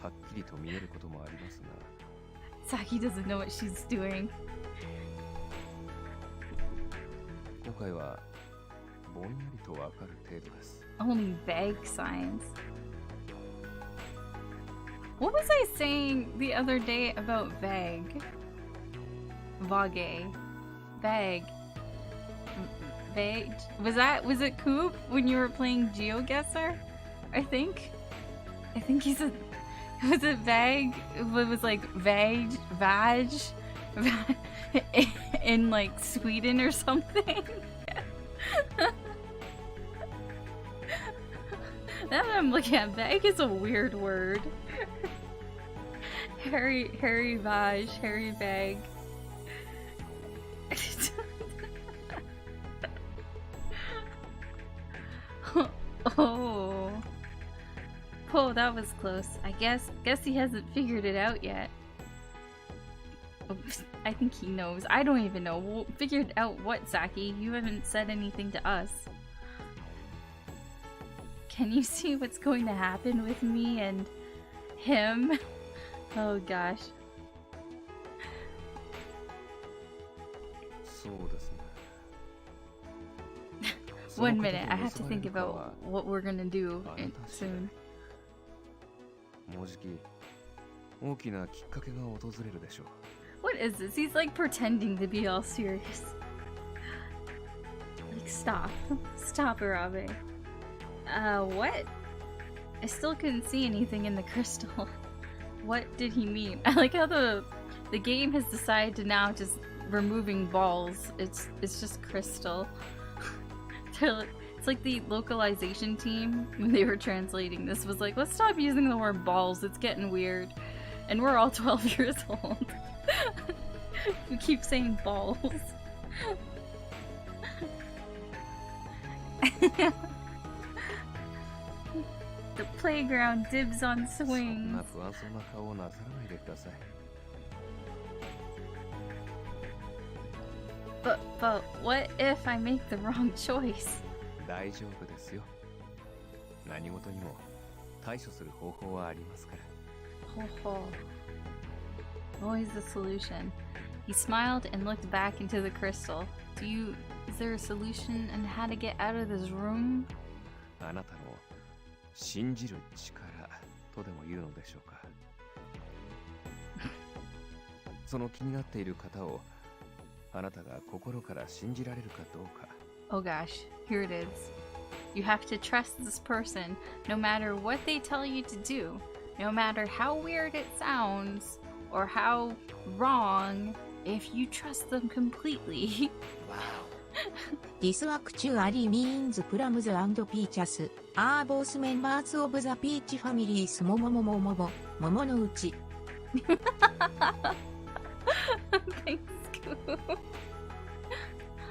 っきりと見えることもありますが Saki doesn't know what she's doing. 今回はぼんやりとわかる程度です Only vague signs. What was I saying the other day about vague? Vague. Vague. Vague. Was it Coop when you were playing GeoGuessr? I think he said, was it vague? It was like vague, in like Sweden or something. Now that I'm looking at vague is a weird word. Harry Vaj, Harry Vague. Oh. Oh, that was close. I guess he hasn't figured it out yet. Oops, I think he knows. I don't even know. Well, figured out what, Saki? You haven't said anything to us. Can you see what's going to happen with me and him? Oh gosh. そうですね One minute, I have to think about what we're gonna do soon. もうじき大きなきっかけが訪れるでしょう What is this? He's like pretending to be all serious. Like, stop. Stop, Arabe. What? I still couldn't see anything in the crystal. What did he mean? I like how the game has decided to now just removing balls. It's just crystal. It's like the localization team when they were translating this was like, let's stop using the word balls. It's getting weird. And we're all 12 years old. We keep saying balls. The playground dibs on そん swings. な不安そうな顔をなさらないでください But what if I make the wrong choice? 大丈夫ですよ何事にも対処する方法はありますから Ho ho. Always the solution. He smiled and looked back into the crystal. Is there a solution on how to get out of this room? あなたの信じる力とでも言うのでしょうかその気になっている方をあなたが心から信じられるかどうか Oh gosh, here it is. You have to trust this person no matter what they tell you to do, no matter how weird it sounds or how wrong, if you trust them completely. Wow. This actually means plums and peaches are both members of the peach families Momo no uchi. Thanks, Coop.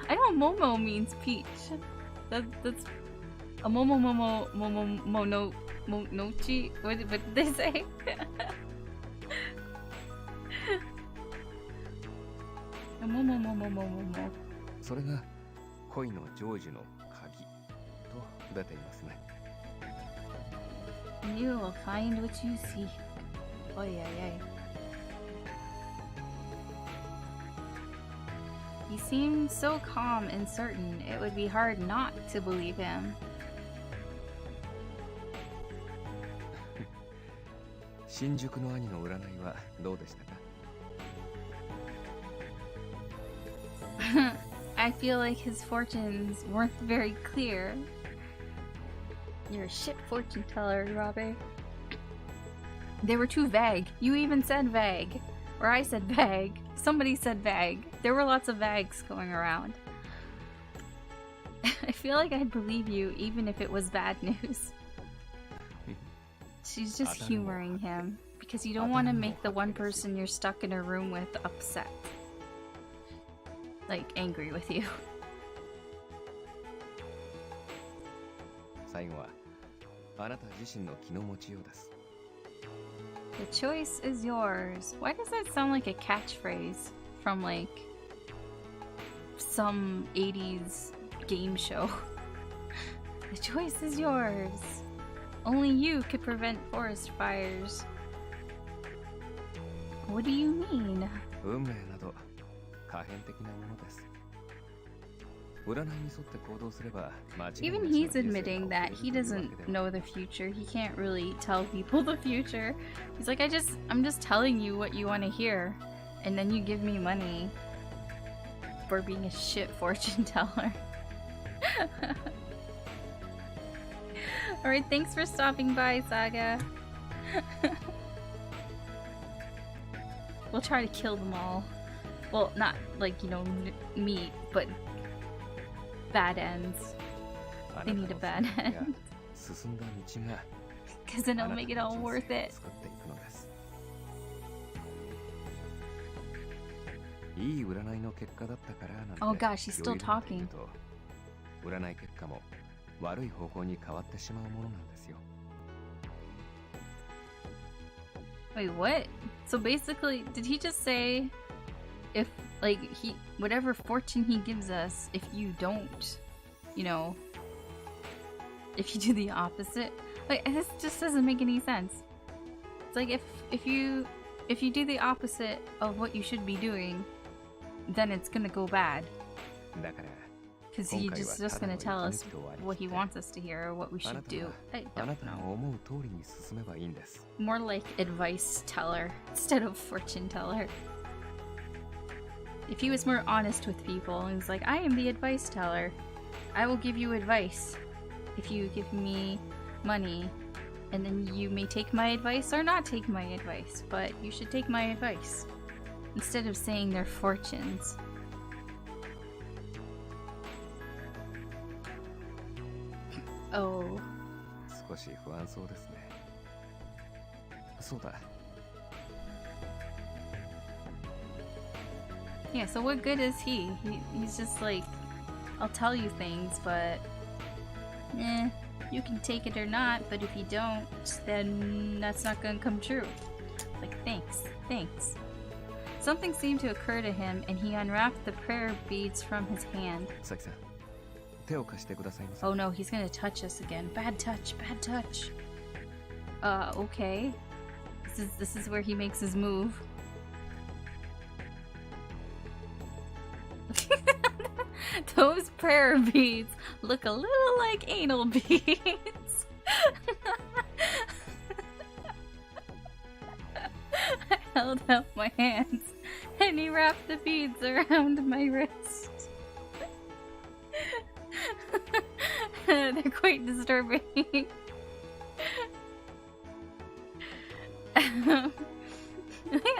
I know Momo means peach. That's a monochi. What did they say? A momo. それが恋の成就の鍵と出ていますね You will find what you seek. Oy ay ay. He seemed so calm and certain, it would be hard not to believe him. 新宿の兄の占いはどうでしたか？ I feel like his fortunes weren't very clear. You're a shit fortune teller, Robbie. They were too vague. You even said vague. Or I said vague. Somebody said vague. There were lots of vagues going around. I feel like I'd believe you even if it was bad news. She's just humoring him because you don't want to make the one person you're stuck in a room with upset. Like, angry with you. 最後はあなた自身の気の持ちようです。 The choice is yours. Why does that sound like a catchphrase from like some 80s game show? The choice is yours. Only you could prevent forest fires. What do you mean? 運命など可変的なものです。占いに沿って行動すれば間違いなし Even の he's 人生が admitting that 送 he れるというわ doesn't けでは know the future. He can't really tell people the future. He's like, I'm just telling you what you want to hear, and then you give me money for being a shit fortune teller. Alright, thanks for stopping by, Saga. We'll try to kill them all. Well, not like, you know, me, but bad ends. あ They な need た a の bad 選択や end. 進んだ道が Because then あ it'll なた make it の all 人 worth 生を it. 作っていくのです。いい占いの結果だったからなんて Oh gosh, he's still 余裕で言う talking. と占い結果も悪い方向に変わってしまうものなんですよ。 Wait, what? So basically, did he just say if, like, whatever fortune he gives us, if you don't, you know, if you do the opposite? Like, this just doesn't make any sense. It's like if you do the opposite of what you should be doing, then it's gonna go bad. だから Because he's just gonna tell us what he wants us to hear or what we あな should た do. は I あな don't たの know. 思う通りに進めばいいんです。 More like advice teller instead of fortune teller. If he was more honest with people and was like, I am the advice teller. I will give you advice if you give me money. And then you may take my advice or not take my advice, but you should take my advice. Instead of saying their fortunes. Oh. 少し不安そうですね。そうだ。 Yeah, so what good is he? He's just like, I'll tell you things, but you can take it or not, but if you don't, then that's not gonna come true. Like, thanks. Something seemed to occur to him, and he unwrapped the prayer beads from his hand. さきさん、手を貸してくださいませ。 Oh no, he's gonna touch us again. Bad touch. Okay. This is where he makes his move. Those prayer beads look a little like anal beads. I held out my hands and he wrapped the beads around my wrist. They're quite disturbing.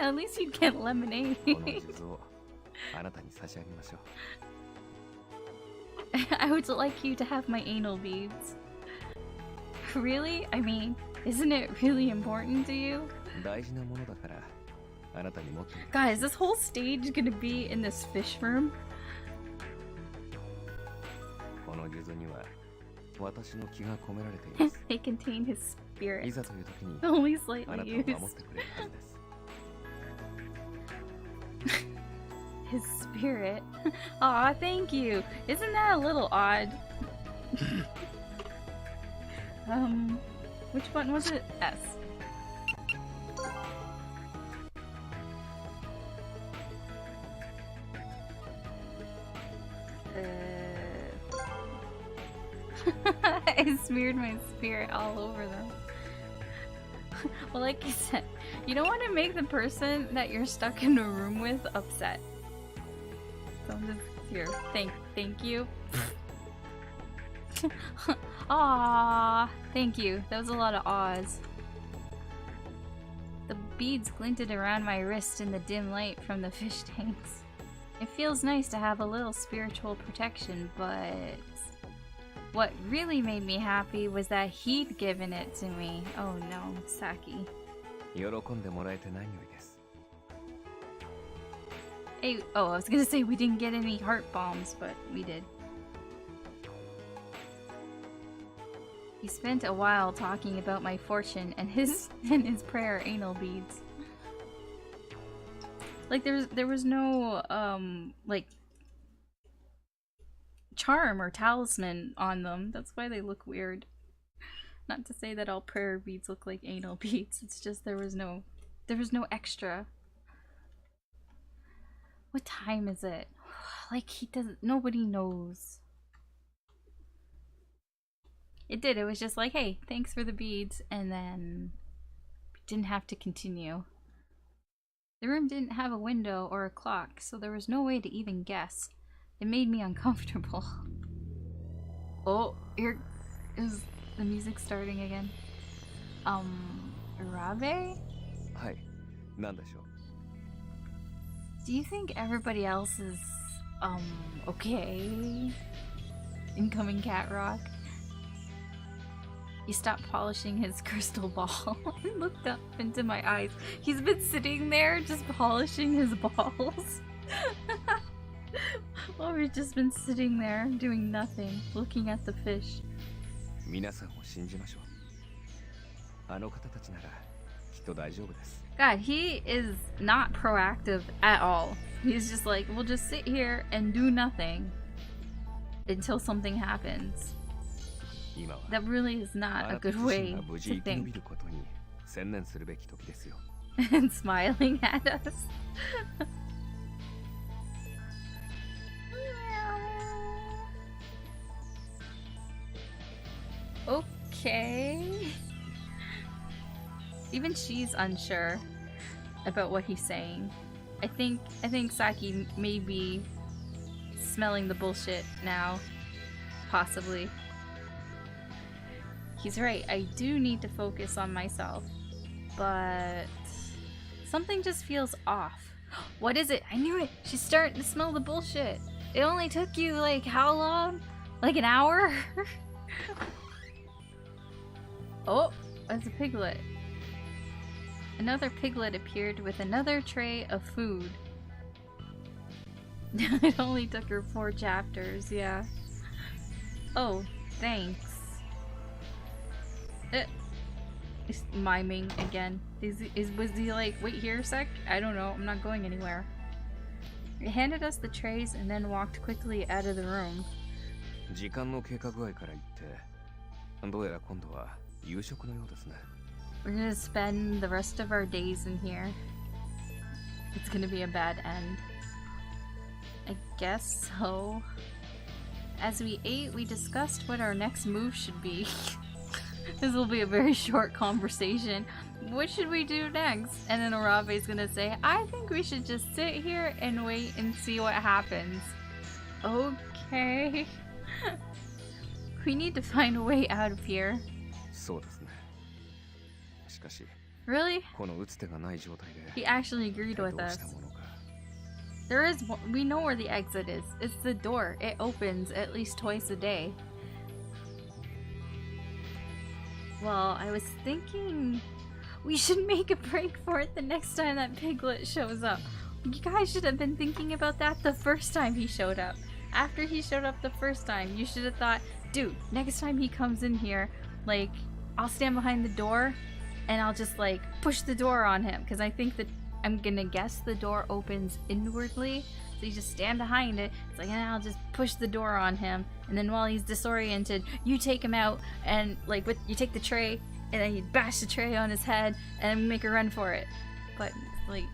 At least you'd get lemonade. この数珠をあなたに差し上げましょう。 I would like you to have my anal beads. Really? I mean, isn't it really important to you? 大事なものだからあなたに持っていて。 Guys, this whole stage gonna be in this fish room? この数珠には私の気が込められています。 They contain his い spirit. ざという時に Only あな slightly たを守っ used. てくれるはずです。 His spirit. Aw, thank you. Isn't that a little odd? Which button was it? S. I smeared my spirit all over them. Well, like I said, you don't want to make the person that you're stuck in a room with upset. So I'm just here. Thank you. Aww, thank you. That was a lot of awes. The beads glinted around my wrist in the dim light from the fish tanks. It feels nice to have a little spiritual protection, but what really made me happy was that he'd given it to me. Oh no, Saki. 喜んでもらえて何よりです。 Hey, oh, I was gonna say we didn't get any heart bombs, but we did. He spent a while talking about my fortune and his prayer anal beads. Like there was no like charm or talisman on them. That's why they look weird. Not to say that all prayer beads look like anal beads. It's just there was no extra. What time is it? Like nobody knows. It did. It was just like, hey, thanks for the beads, and then we didn't have to continue. The room didn't have a window or a clock, so there was no way to even guess. It made me uncomfortable. Oh, here is the music starting again. Rabe? はい、なんでしょう。 Do you think everybody else is, okay? Incoming cat rock? He stopped polishing his crystal ball and looked up into my eyes. He's been sitting there just polishing his balls. Well, we've just been sitting there doing nothing, looking at the fish. 皆さんを信じましょう。あの方たちならきっと大丈夫です。 God, he is not proactive at all. He's just like, we'll just sit here and do nothing until something happens. 今は That really is あ not a なた good 自身 way が無事 to 生き延び think. ることに専念するべき時ですよ。 And smiling at us. Okay. Even she's unsure about what he's saying. I think Saki may be smelling the bullshit now. Possibly. He's right, I do need to focus on myself. But something just feels off. What is it? I knew it! She's starting to smell the bullshit. It only took you like how long? Like an hour? Oh, that's a piglet. Another piglet appeared with another tray of food. It only took her 4 chapters, yeah. Oh, thanks. He's miming again. Was he like, wait here a sec? I don't know, I'm not going anywhere. He handed us the trays and then walked quickly out of the room. 時間の経過具合から言ってどうやら今度は夕食のようですね。 We're gonna spend the rest of our days in here. It's gonna be a bad end. I guess so. As we ate, we discussed what our next move should be. This will be a very short conversation. What should we do next? And then Arabe's gonna say, I think we should just sit here and wait and see what happens. Okay. We need to find a way out of here. そうですね。しかし Really? この打つ手がない状態で He actually agreed 一体 with どう us. したものか。 There is one, we know where the exit is. It's the door. It opens at least twice a day. Well, I was thinking we should make a break for it the next time that piglet shows up. You guys should have been thinking about that the first time he showed up. After he showed up the first time, you should have thought, dude, next time he comes in here, like, I'll stand behind the door and I'll just like push the door on him, because I think that I'm gonna guess the door opens inwardly, so you just stand behind it. It's like, and I'll just push the door on him, and then while he's disoriented, you take him out and like you take the tray and then you bash the tray on his head and make a run for it. But like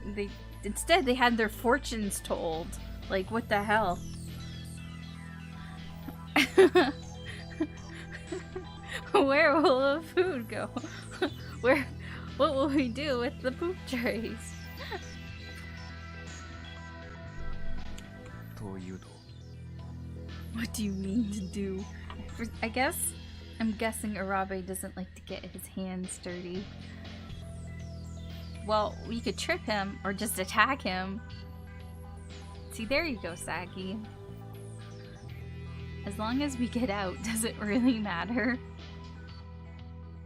instead they had their fortunes told. Like, what the hell? Where will the food go? What will we do with the poop trays? というと What do you mean to do? I guess I'm guessing Arabe doesn't like to get his hands dirty. Well, we could trip him or just attack him. See, there you go, Saki. As long as we get out, does it really matter?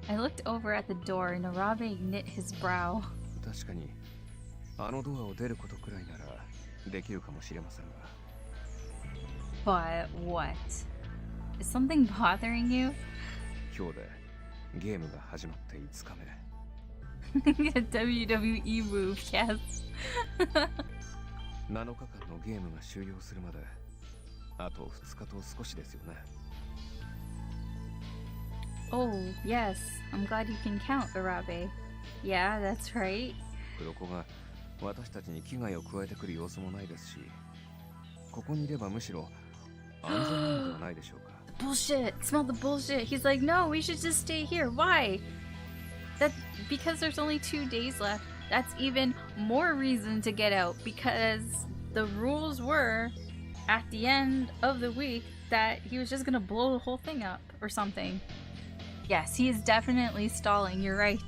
I looked over at the door and Arabe knit his brow. 確かにあのドアを出ることくらいならできるかもしれませんが But what? Is something bothering you? 今日でゲームが始まって5日目 WWE move, yes. 7日間のゲームが終了するまであと2日と少しですよね Oh, yes. I'm glad you can count, Arabe. Yeah, that's right. 黒子が私たちに危害を加えてくる様子もないですしここにいればむしろ安全なのではないでしょうか Bullshit. Smell the bullshit. He's like, no, we should just stay here. Why? That because there's only 2 days left. That's even more reason to get out because the rules were at the end of the week that he was just gonna blow the whole thing up or something. Yes, he is definitely stalling. You're right.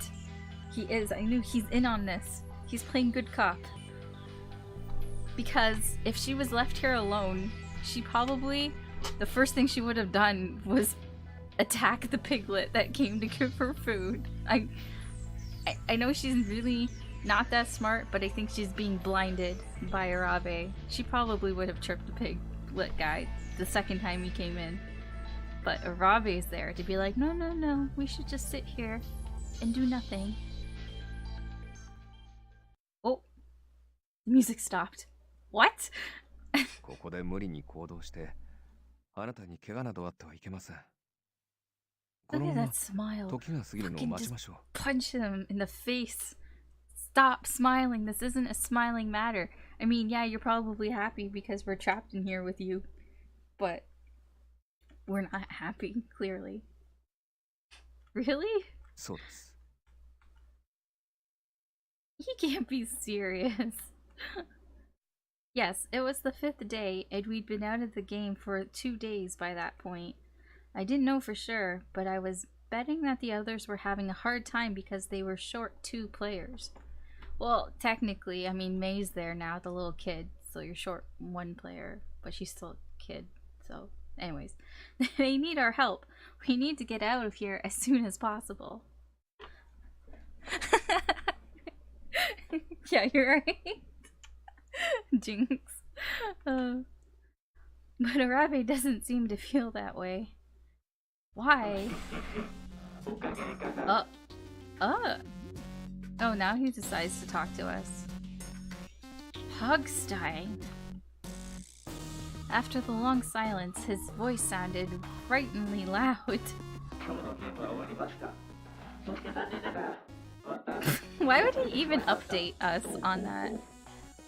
He is. I knew he's in on this. He's playing good cop. Because if she was left here alone, she probably, the first thing she would have done was attack the piglet that came to give her food. I know she's really not that smart, but I think she's being blinded by Arabe. She probably would have tripped the piglet guy the second time he came in. But Arabe's there to be like, no, no, no, we should just sit here and do nothing. Oh, the music stopped. What? ここで無理に行動してあなたに怪我などあってはいけません こ Look の at まま that smile. 時が過ぎるのを Fucking 待ち just ましょう punch him in the face. Stop smiling. This isn't a smiling matter. I mean, yeah, you're probably happy because we're trapped in here with you, but we're not happy, clearly. Really? そうです He can't be serious. Yes, it was the 5th day, and we'd been out of the game for 2 days by that point. I didn't know for sure, but I was betting that the others were having a hard time because they were short 2 players. Well, technically, I mean, May's there now, the little kid, so you're short 1 player, but she's still a kid, so... Anyways, they need our help. We need to get out of here as soon as possible. Yeah, you're right. Jinx. But Arabe doesn't seem to feel that way. Why? Oh, now he decides to talk to us. Hogstein. After the long silence, his voice sounded frighteningly loud. Why would he even update us on that?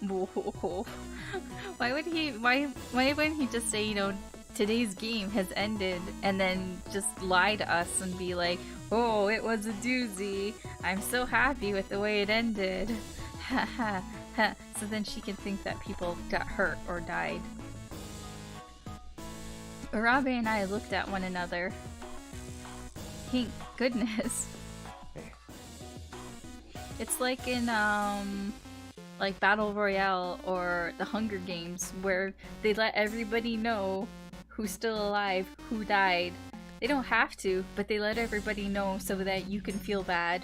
Why would he? Why wouldn't he just say, you know, today's game has ended, and then just lie to us and be like, oh, it was a doozy. I'm so happy with the way it ended. Ha ha ha. So then she can think that people got hurt or died. Arabe and I looked at one another. Thank goodness. It's like in like Battle Royale or the Hunger Games where they let everybody know who's still alive, who died. They don't have to, but they let everybody know so that you can feel bad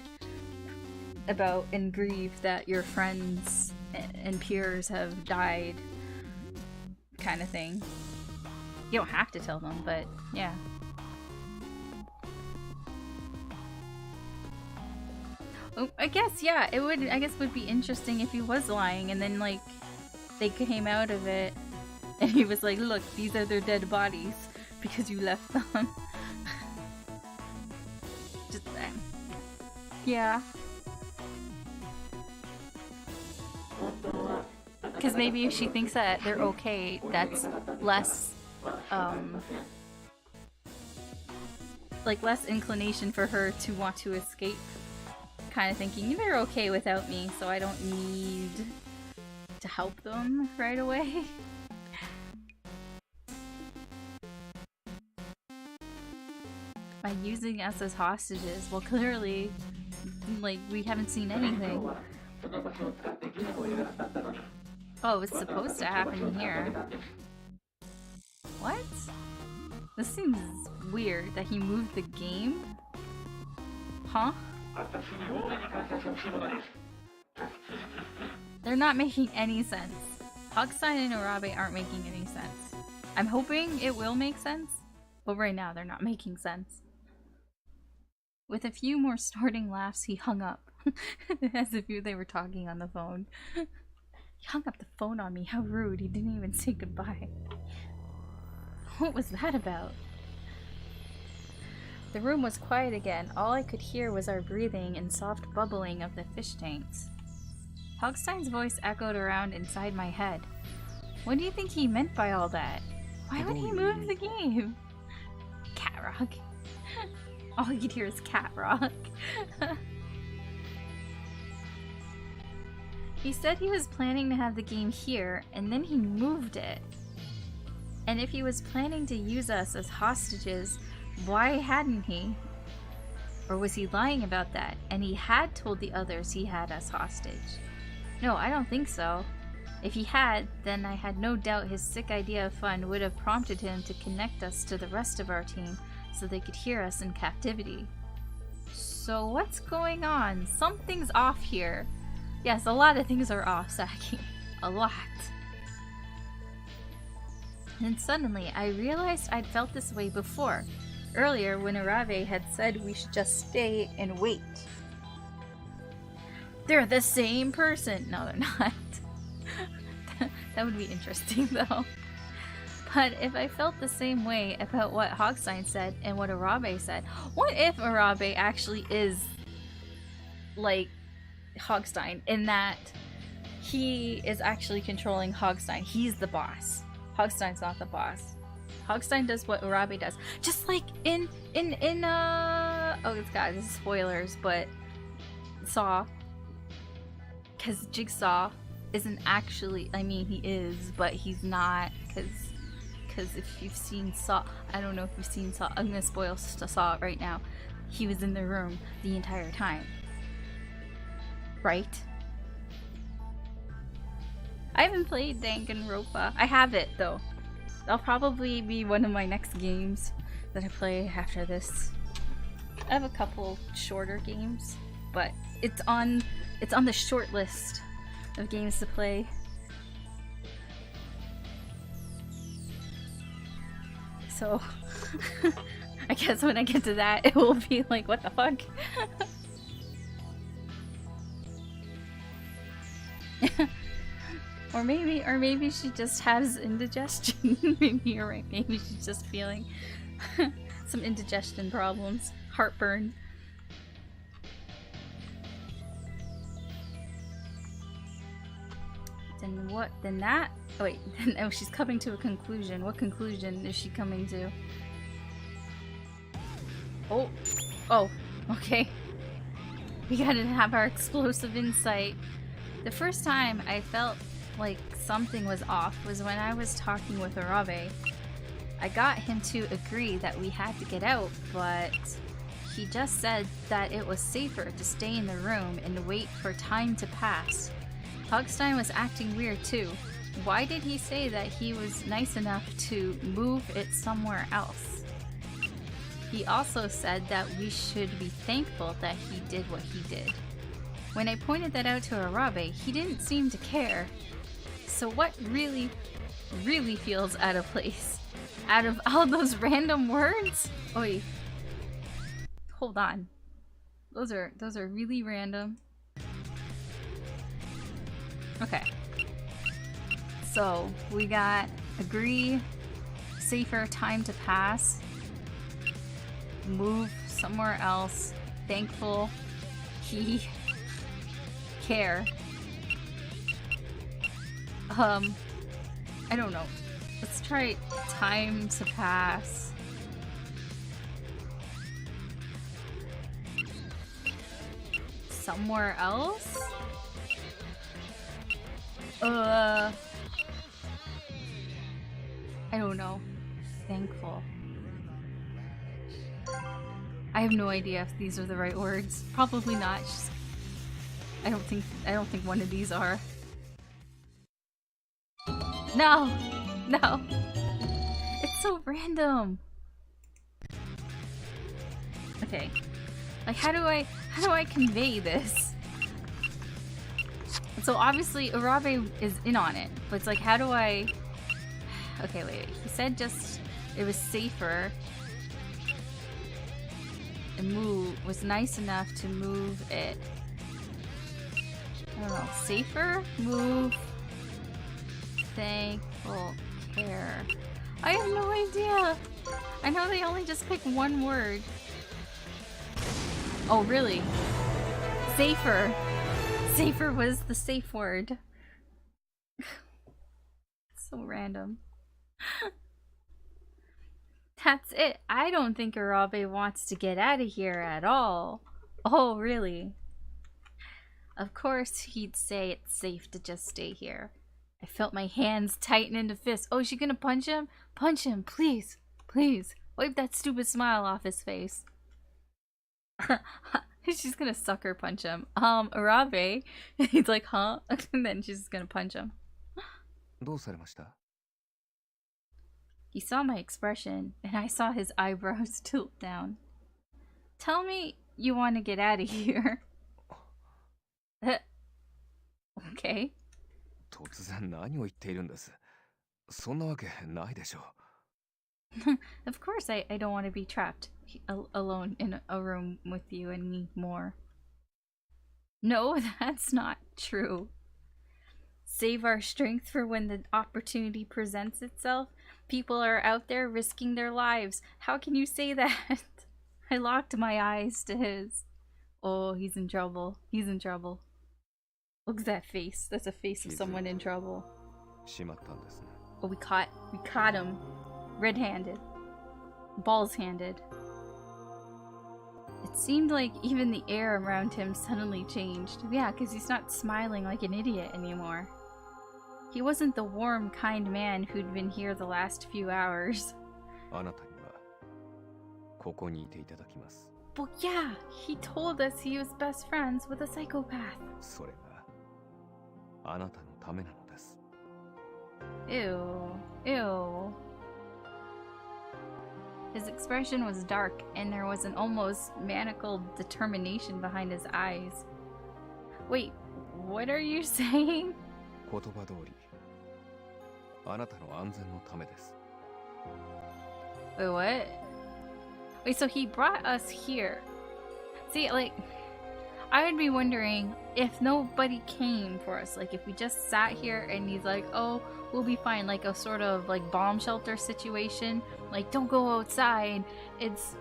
about and grieve that your friends and peers have died, kind of thing. You don't have to tell them, but yeah. Oh, I guess, yeah, it would, I guess would be interesting if he was lying and then, like, they came out of it and he was like, look, these are their dead bodies because you left them. Just, yeah. Because maybe if she thinks that they're okay, that's less, like less inclination for her to want to escape, kind of thinking they're okay without me, so I don't need to help them right away. By using us as hostages, well, clearly, like, we haven't seen anything. Oh, it's supposed to happen here. What? This seems weird that he moved the game. Huh? They're not making any sense. Hogstein and Arabe aren't making any sense. I'm hoping it will make sense, but right now they're not making sense. With a few more snorting laughs, he hung up. As if they were talking on the phone. He hung up the phone on me. How rude. He didn't even say goodbye. What was that about? The room was quiet again. All I could hear was our breathing and soft bubbling of the fish tanks. Hogstein's voice echoed around inside my head. What do you think he meant by all that? Why would he move the game? Cat rock. All you could hear is cat rock. He said he was planning to have the game here, and then he moved it. And if he was planning to use us as hostages, why hadn't he? Or was he lying about that, and he had told the others he had us hostage? No, I don't think so. If he had, then I had no doubt his sick idea of fun would have prompted him to connect us to the rest of our team so they could hear us in captivity. So what's going on? Something's off here. Yes, a lot of things are off, Saki. A lot. And suddenly, I realized I'd felt this way before. Earlier, when Arabe had said we should just stay and wait. They're the same person! No, they're not. That would be interesting, though. But if I felt the same way about what Hogstein said and what Arabe said, what if Arabe actually is like Hogstein in that he is actually controlling Hogstein? He's the boss. Hogstein's not the boss. Hogstein does what Arabe does. Just like in oh god, this is spoilers, but Saw. Cause Jigsaw isn't actually, I mean he is, but he's not, cause if you've seen Saw, I don't know if you've seen Saw, I'm gonna spoil Saw right now. He was in the room the entire time. Right? I haven't played Danganronpa. I have it though. That'll probably be one of my next games that I play after this. I have a couple shorter games, but it's on the short list of games to play. So I guess when I get to that, it will be like, what the fuck? Or maybe she just has indigestion. Maybe you're right. Maybe she's just feeling some indigestion problems, heartburn. Then what? Then that? Oh wait. Oh, she's coming to a conclusion. What conclusion is she coming to? Oh. Oh. Okay. We gotta have our explosive insight. The first time I felt like something was off was when I was talking with Arabe. I got him to agree that we had to get out, but he just said that it was safer to stay in the room and wait for time to pass. Hogstein was acting weird too. Why did he say that he was nice enough to move it somewhere else? He also said that we should be thankful that he did what he did. When I pointed that out to Arabe, he didn't seem to care. So what really feels out of place? Out of all those random words? Oi. Hold on. Those are really random. Okay. So, we got agree, safer, time to pass, move somewhere else, thankful, he, care. I don't know. Let's try time to pass. somewhere else? I don't know. Thankful. I have no idea if these are the right words. Probably not. Just, I don't think one of these are. No! No! It's so random! Okay. Like, how do I convey this? So obviously Urabe is in on it, but it's like, how do I... Okay, wait. He said just it was safer and was nice enough to move it. I don't know. Safer? Move. Thankful care. I have no idea. I know they only just pick one word. Oh, really? Safer. Safer was the safe word. So random. That's it. I don't think Urabe wants to get out of here at all. Oh, really? Of course he'd say it's safe to just stay here. I felt my hands tighten into fists. Oh, is she gonna punch him? Punch him, please. Please. Wipe that stupid smile off his face. She's gonna sucker punch him. Urabe. He's like, huh? And then she's just gonna punch him. どうされました? He saw my expression, and I saw his eyebrows tilt down. Tell me you want to get out of here. Okay. 突然何を言っているんです。そんなわけないでしょう。Of course I don't want to be trapped alone in a room with you and me more. No, that's not true. Save our strength for when the opportunity presents itself. People are out there risking their lives. How can you say that? I locked my eyes to his. Oh, he's in trouble. He's in trouble. Look at that face. That's a face of someone in trouble. しまったんですね。 Oh, we caught him. Red-handed. Balls-handed. It seemed like even the air around him suddenly changed. Yeah, because he's not smiling like an idiot anymore. He wasn't the warm, kind man who'd been here the last few hours. あなたにはここにいていただきます。 But yeah, he told us he was best friends with a psychopath. それがあなたのためなのです。 Ew. Ew. His expression was dark, and there was an almost maniacal determination behind his eyes. Wait, what are you saying? 言葉通り、あなたの安全のためです。 Wait, what? Wait, so he brought us here. See, like, I would be wondering if nobody came for us. Like, if we just sat here and he's like, oh, we'll be fine. Like a sort of, like, bomb shelter situation. Like, don't go outside. It's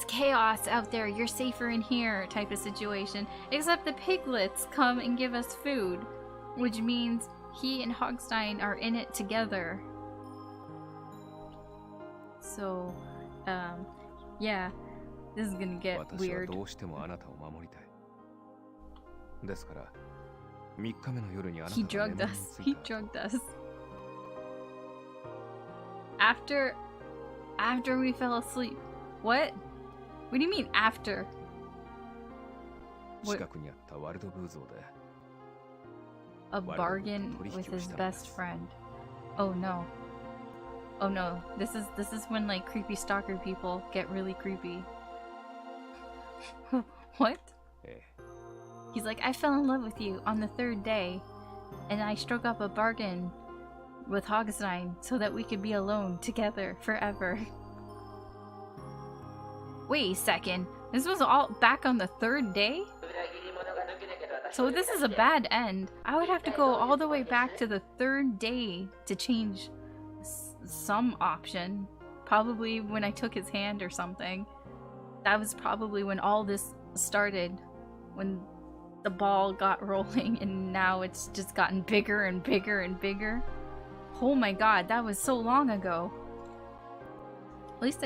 chaos out there. You're safer in here type of situation. Except the piglets come and give us food. Which means he and Hogstein are in it together. So, yeah, this is gonna get 私は weird. どうしてもあなたを守りたい。ですから、3日目の夜にあなた He が眠 drugged りに us. つ He いた後 drugged us. After we fell asleep. What? What do you mean after? 近くにあったワルドブーゾーで A bargain with his best friend. Oh no. Oh no. This is when like creepy stalker people get really creepy. What? ええ He's like, I fell in love with you on the third day, and I struck up a bargain with Hogstein so that we could be alone together forever. Wait a second. This was all back on the third day? So this is a bad end. I would have to go all the way back to the third day to change some option. Probably when I took his hand or something. That was probably when all this started. When the ball got rolling and now it's just gotten bigger and bigger and bigger. Oh my god, that was so long ago. At least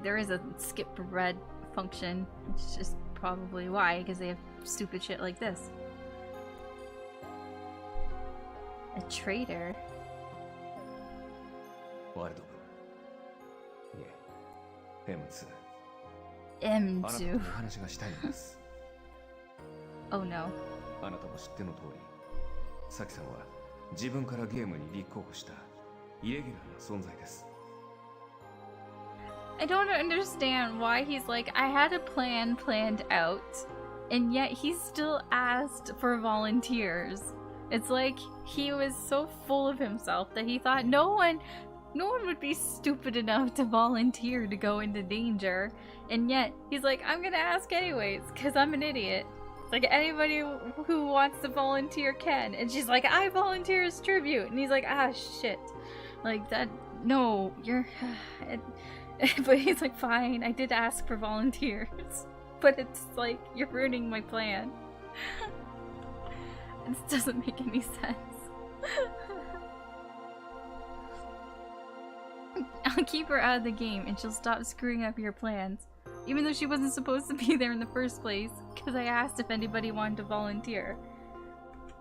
there is a skip red function. It's just probably why, because they have stupid shit like this. A traitor? ワールド部いえ M2 あなたと M2. お話がしたいのです Oh no. あなたも知っての通りサキさんは自分からゲームに立候補したイレギュラーな存在です I don't understand why he's like, I had a plan planned out, and yet he still asked for volunteers. It's like he was so full of himself that he thought no one would be stupid enough to volunteer to go into danger. And yet he's like, I'm gonna ask anyways, because I'm an idiot. It's like anybody who wants to volunteer can. And she's like, I volunteer as tribute. And he's like, ah, shit. Like that, no, you're... But he's like, fine, I did ask for volunteers. But it's like, you're ruining my plan. This doesn't make any sense. I'll keep her out of the game and she'll stop screwing up your plans. Even though she wasn't supposed to be there in the first place, because I asked if anybody wanted to volunteer.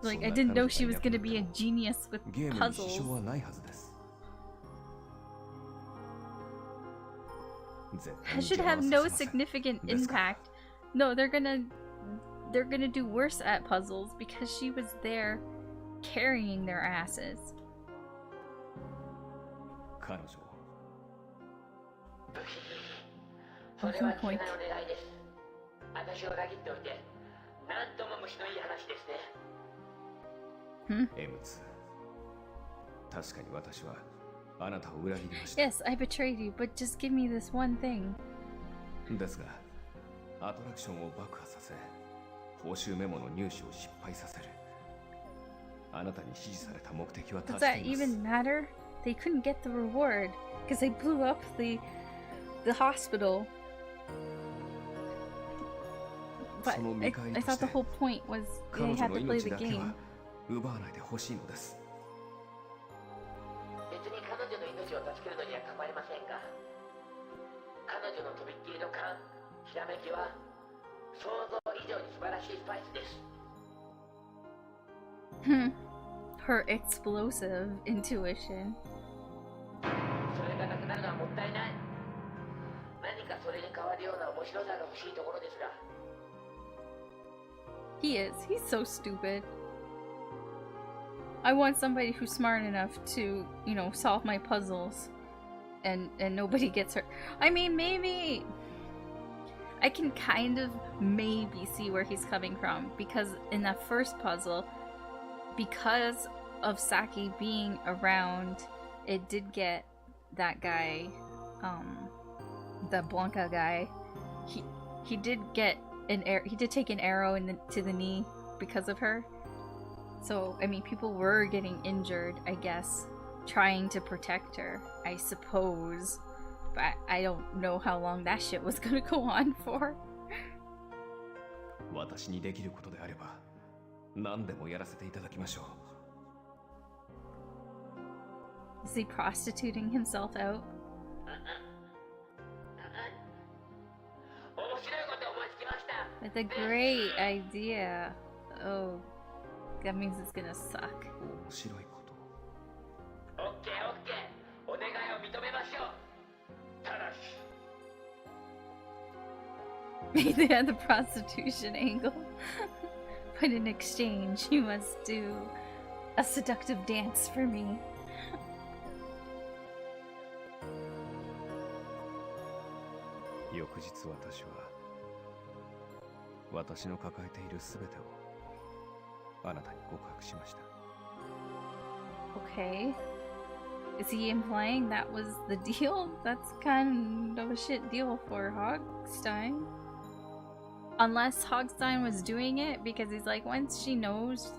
Like, I didn't know she was gonna be a genius with puzzles. That should have no significant impact. No, they're gonna do worse at puzzles because she was there carrying their asses. 彼女それは君の願いです。私を裏切っておいて、なんとも虫のいい話ですね。M2 確かに私はあなたを裏切りました Yes, I betrayed you, but just give me this one thing. ですがアトラクションを爆破させ報酬メモの入手を失敗させるあなたに指示された目的は Does 達 that 成します even matter? They couldn't get the reward because they blew up the hospital. But I thought the whole point was they 彼女 had の to play 命 the だけ game. は奪わないでほしいのです別に彼女の命を助けるのには構いませんが、彼女のとびっきりの勘、ひらめきは想像以上に素晴らしいスパイスです。Her explosive intuition. それがなくなるのはもったいない。何かそれに変わるような面白さが欲しいところですが。He is. He's so stupid. I want somebody who's smart enough to, you know, solve my puzzles and nobody gets hurt. I mean, maybe I can kind of maybe see where he's coming from because in that first puzzle, because of Saki being around, it did get that guy, the Blanca guy. He did get he did take an arrow to the knee because of her. So, I mean, people were getting injured, I guess, trying to protect her, I suppose. But I don't know how long that shit was gonna go on for. 私にできることであれば何でもやらせていただきましょう Is he prostituting himself out? That's a great idea. Oh, that means it's gonna suck. 面白いこと OK、OK。お願いを認めましょう。ただし。They had the prostitution angle. But in exchange, you must do a seductive dance for me. 翌日私は私の抱えているすべてをあなたに告白しました Okay. Is he implying that was the deal? That's kind of a shit deal for Hogstein. Unless Hogstein was doing it because he's like, once she knows,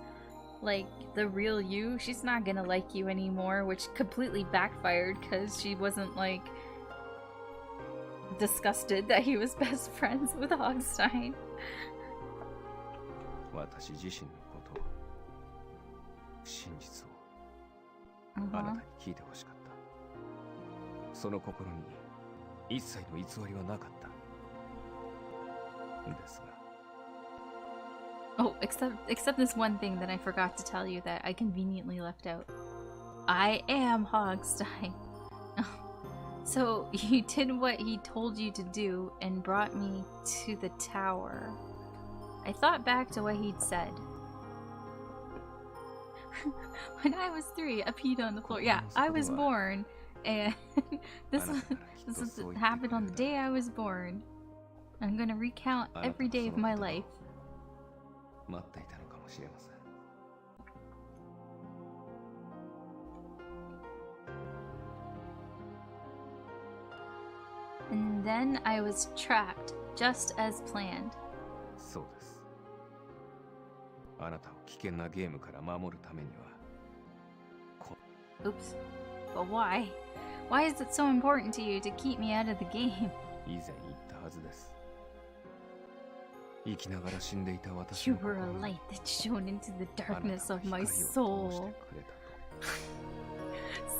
like, the real you, she's not gonna like you anymore, which completely backfired because she wasn't, like, disgusted that he was best friends with Hogstein. 私自身のこと真実をあなたに聞いてほしかったその心に一切の偽りはなかったですが Oh, except this one thing that I forgot to tell you that I conveniently left out. I am Hogstein. So you did what he told you to do and brought me to the tower. I thought back to what he'd said. When I was 3, I peed on the floor. Yeah, I was born, and this happened on the day I was born. I'm gonna recount every day of my life. 待っていたのかもしれません。 And then I was trapped, just as planned. そうです。あなたを危険なゲームから守るためには。 Oops. But why? Why is it so important to you to keep me out of the game? 以前言ったはずです。生きながら死んでいた私 You の were 心 a に light that shone into the あな darkness た of が my 光を灯して soul. くれたと。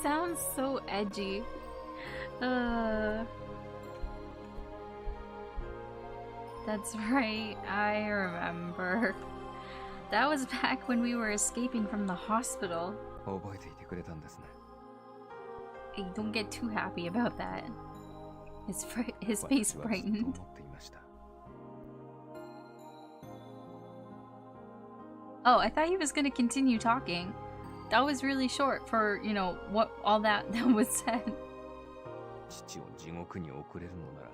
Sounds so edgy. That's right, I remember. That was back when we were escaping from the hospital. 覚えていてくれたんですね。 Hey, don't get too happy about that. His face 私はずっと brightened. 思っていました。 Oh, I thought he was gonna continue talking. That was really short for, you know, what all that was said. 父を地獄に送れるのなら、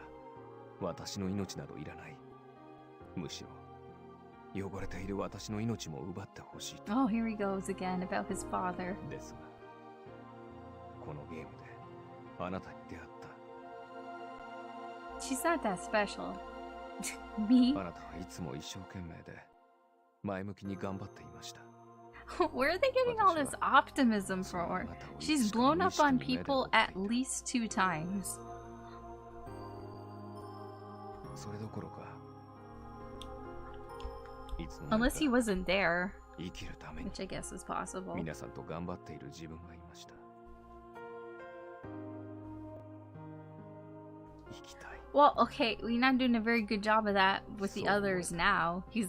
私の命などいらない。むしろ、汚れている私の命も奪ってほしいと。 Oh, here he goes again about his father. ですが、このゲームであなたに出会っ She's not that special. Me? た。あなたはいつも一生懸命で、前向きに頑張っていました。 Where are they getting all this optimism from? She's blown up on people at least 2 times. それどころか、いつの間に Unless か he wasn't there, 生きるために which I guess is possible. 皆さんと頑張っている自分がいました。生きたい。 Well, okay, we're not doing a very good job of that with the others now. He's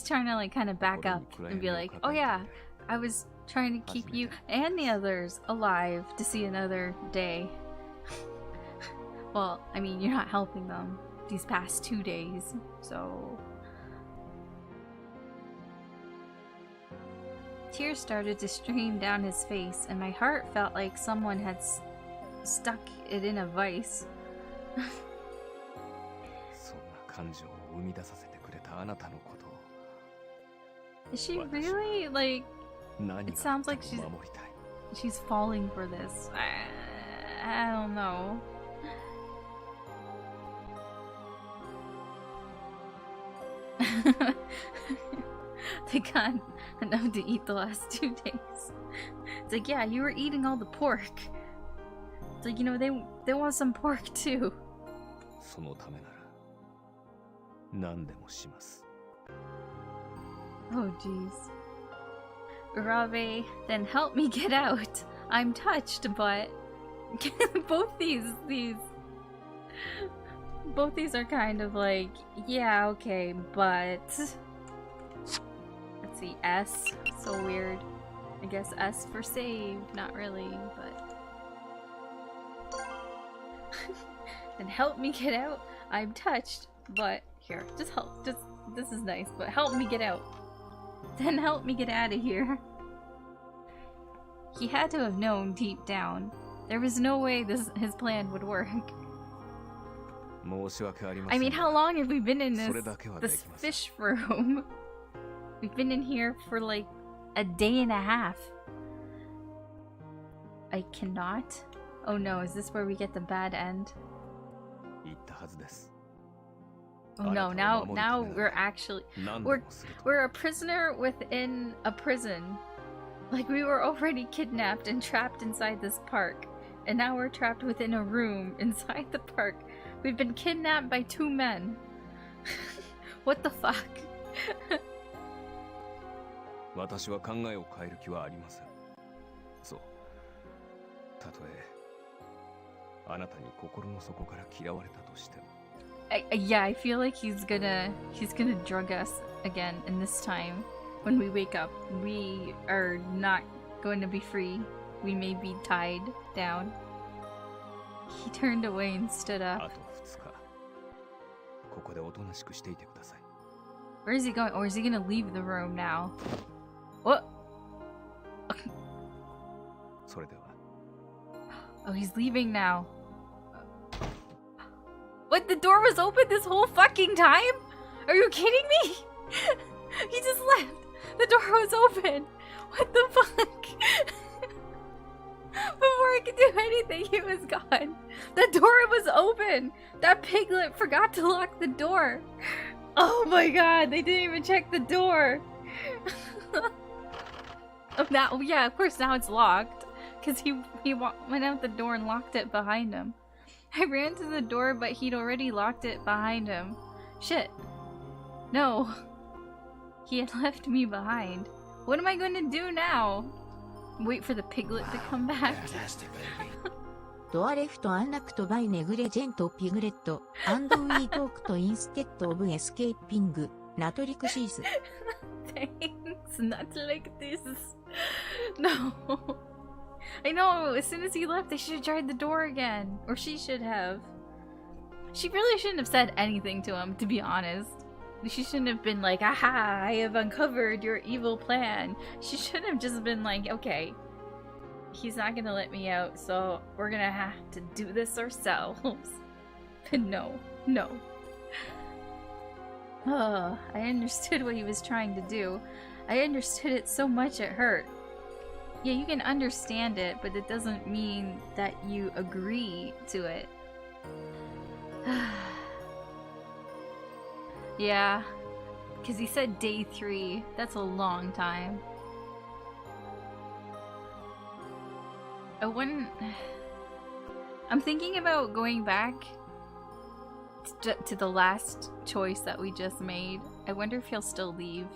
trying to like kind of back up and be like, oh yeah, I was trying to keep you and the others alive to see another day. Well, I mean, you're not helping them these past 2 days, so... Tears started to stream down his face, and my heart felt like someone had stuck it in a vice. そんな感情を生み出させてくれたあなたのことを Is she really, like... 何 It が sounds like あっても守りたい。 she's falling for this. I don't know. They got enough to eat the last 2 days. It's like, yeah, you were eating all the pork. It's like, you know, they want some pork too. そのためなら何でもします。 Oh, jeez. Urabe, then help me get out. I'm touched, but both these are kind of like, yeah, okay, but let's see, S, so weird. I guess S for saved, not really, but then help me get out. I'm touched, but here, just help. Just this is nice, but help me get out. Then help me get out of here. He had to have known deep down. There was no way his plan would work. 申し訳ありま I せん mean, how long have we been in それだけはで this きません。 fish room? We've been in here for like a day and a half. I cannot. Oh no, is this where we get the bad end? 言ったはずです。 Oh no, now we're actually 何でもすると we're a prisoner within a prison. Like we were already kidnapped and trapped inside this park. And now we're trapped within a room inside the park. We've been kidnapped by 2 men. What the fuck? 私は考えを変える気はありません。そう。たとえあなたに心の底から嫌われたとしても。Yeah, I feel like he's gonna drug us again, and this time, when we wake up, we are not going to be free. We may be tied down. He turned away and stood あ up. と2日ここでおとなしくしていてください Where is he going? Or is he gonna leave the room now? What? それでは Oh, he's leaving now. What? The door was open this whole fucking time? Are you kidding me? He just left. The door was open. What the fuck? Before I could do anything, he was gone. The door was open. That piglet forgot to lock the door. Oh my god, they didn't even check the door. Oh, now, yeah, of course now it's locked. Because he went out the door and locked it behind him. I ran to the door, but he'd already locked it behind him. Shit. No. He had left me behind. What am I going to do now? Wait for the piglet to come back? Fantastic, baby. ドアレフトアンラクトバイネグレジェントピグレットアンドウィートークとインステッドオブエスケーピングナトリクシーズ Thanks, not like this. No. I know, as soon as he left, they should have tried the door again. Or she should have. She really shouldn't have said anything to him, to be honest. She shouldn't have been like, aha, I have uncovered your evil plan. She should have just been like, okay, he's not gonna let me out, so we're gonna have to do this ourselves. But no, no. Oh, I understood what he was trying to do. I understood it so much it hurt. Yeah, you can understand it, but it doesn't mean that you agree to it. Yeah, because he said day 3. That's a long time. I wouldn't... I'm thinking about going back to the last choice that we just made. I wonder if he'll still leave.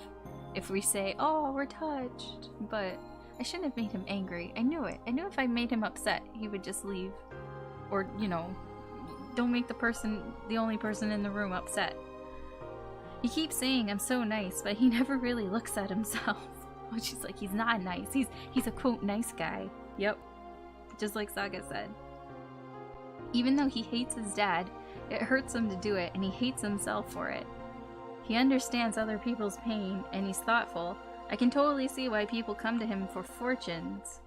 If we say, oh, we're touched. But I shouldn't have made him angry. I knew it. I knew if I made him upset, he would just leave. Or, you know, don't make the only person in the room upset. He keeps saying I'm so nice, but he never really looks at himself. Which is like, he's not nice. He's a quote nice guy. Yep. Just like Saga said. Even though he hates his dad, it hurts him to do it, and he hates himself for it. He understands other people's pain, and he's thoughtful. I can totally see why people come to him for fortunes.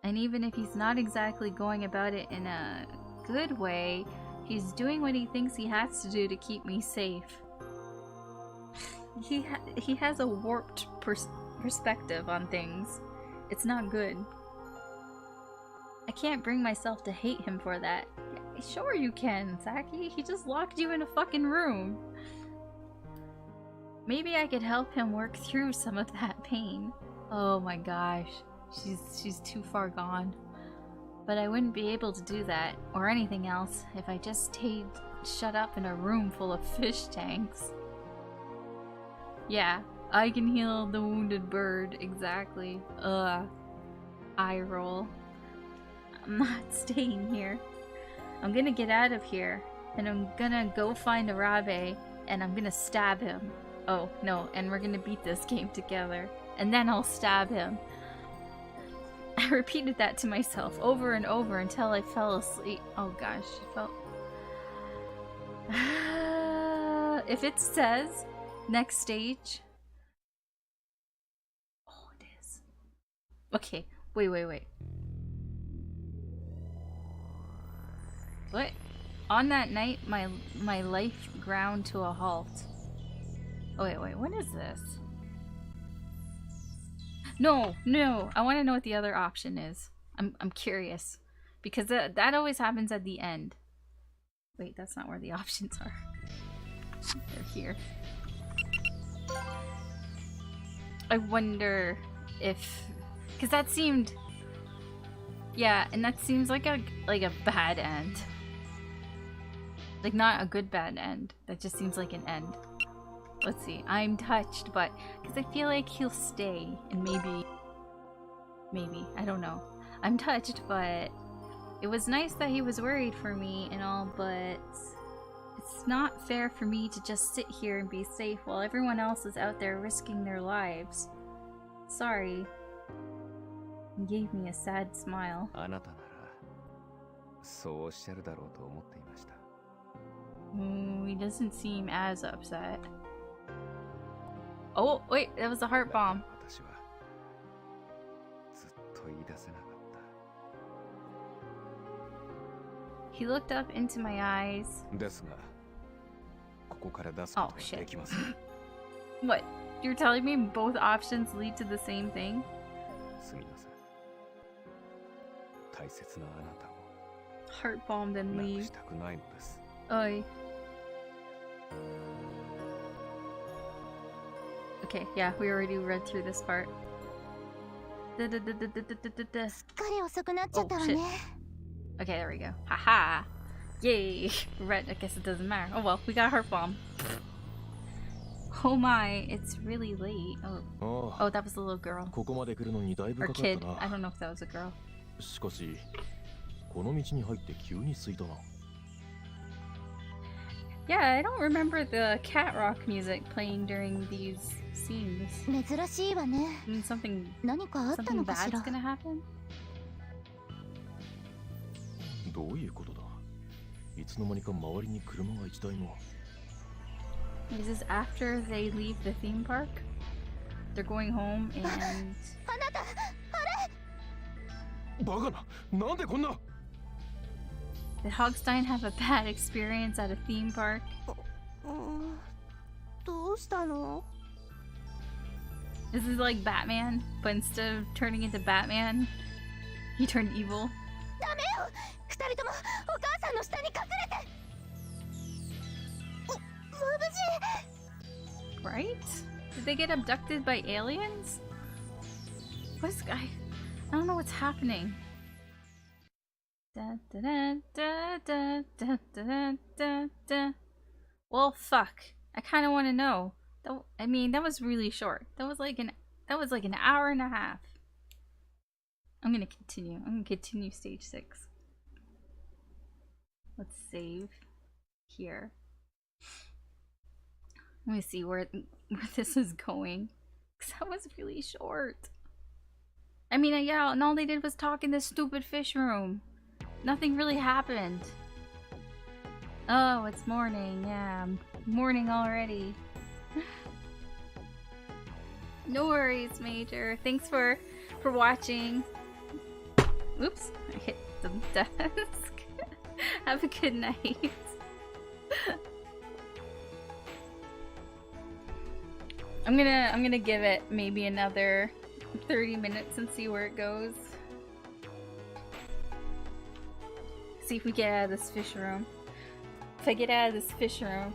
And even if he's not exactly going about it in a good way, he's doing what he thinks he has to do to keep me safe. He has a warped perspective on things. It's not good. I can't bring myself to hate him for that. Sure you can, Saki. He just locked you in a fucking room. Maybe I could help him work through some of that pain. Oh my gosh. She's too far gone. But I wouldn't be able to do that, or anything else, if I just stayed shut up in a room full of fish tanks. Yeah, I can heal the wounded bird, exactly. Eye roll. I'm not staying here. I'm gonna get out of here, and I'm gonna go find Arabe, and I'm gonna stab him. Oh, no, and we're gonna beat this game together. And then I'll stab him. I repeated that to myself over and over until I fell asleep. Oh gosh, if it says next stage... Oh, it is. Okay, wait. What? On that night, my life ground to a halt. Oh, wait, what is this? No, I want to know what the other option is. I'm curious. Because that always happens at the end. Wait, that's not where the options are. They're here. I wonder if... Because that seemed... Yeah, and that seems like a bad end. Like, not a good bad end. That just seems like an end. Let's see. I'm touched, but... Because I feel like he'll stay, and maybe... I don't know. I'm touched, but... It was nice that he was worried for me and all, but... It It's not fair for me to just sit here and be safe while everyone else is out there risking their lives. Sorry. He gave me a sad smile. あなたならそうおっしゃるだろうと思っていました。 He doesn't seem as upset. Oh, wait, that was a heart bomb. 私はずっと言い出せなかった。 He looked up into my eyes. ですが、ここから出すことはできません。 What? You're telling me both options lead to the same thing? すみません。大切なあなたを Heart bombed and なく leave. したくないのです。 Oy. Okay, yeah, we already read through this part. Da-da-da-da-da-da-da-da. すっかり遅くなっちゃったわ Oh, ね shit. Okay, there we go. Haha! Yay! Red, I guess it doesn't matter. Oh well, we got a heart bomb. Oh my, it's really late. Oh, oh, that was the little girl. ここまで来るのにだいぶ Or かかった kid. I な。 don't know if that was a girl. しかし、この道に入って急に空いたな。 Yeah, I don't remember the cat rock music playing during these scenes. 珍しいわね Something 何かあったのかし bad's ら gonna happen? どういうことだ。いつの間にか周りに車が一台も。 Is this after they leave the theme park? They're going home and... バカな、なんでこんな。 Did Hogstein have a bad experience at a theme park? どうしたの This is like Batman, but instead of turning into Batman, he turned evil. ダメよ二人ともお母さんの下に隠れて眩しい Right? Did they get abducted by aliens? What's I don't know what's happening. Da, da, da, da, da, da, da, da, da. Well, fuck. I kind of want to know. I mean, that was really short. That was like an hour and a half. I'm gonna continue. I'm gonna continue stage 6. Let's save here. Let me see where this is going. Because that was really short. I mean, yeah, and all they did was talk in this stupid fish room. Nothing really happened. Oh, it's morning. Yeah, morning already. No worries, Major. Thanks for watching. Oops, I hit the desk. Have a good night. I'm gonna give it maybe another 30 minutes and see where it goes. See if we get out of this fish room. If I get out of this fish room,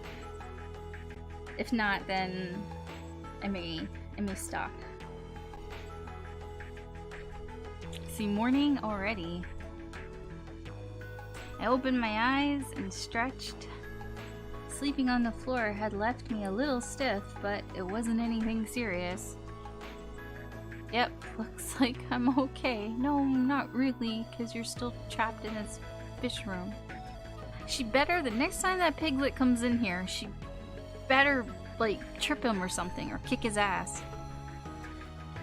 if not, then I may stop. See, morning already. I opened my eyes and stretched. Sleeping on the floor had left me a little stiff, but it wasn't anything serious. Yep, looks like I'm okay. No, not really, because you're still trapped in this fish room. She better, the next time that piglet comes in here, she better, like, trip him or something, or kick his ass.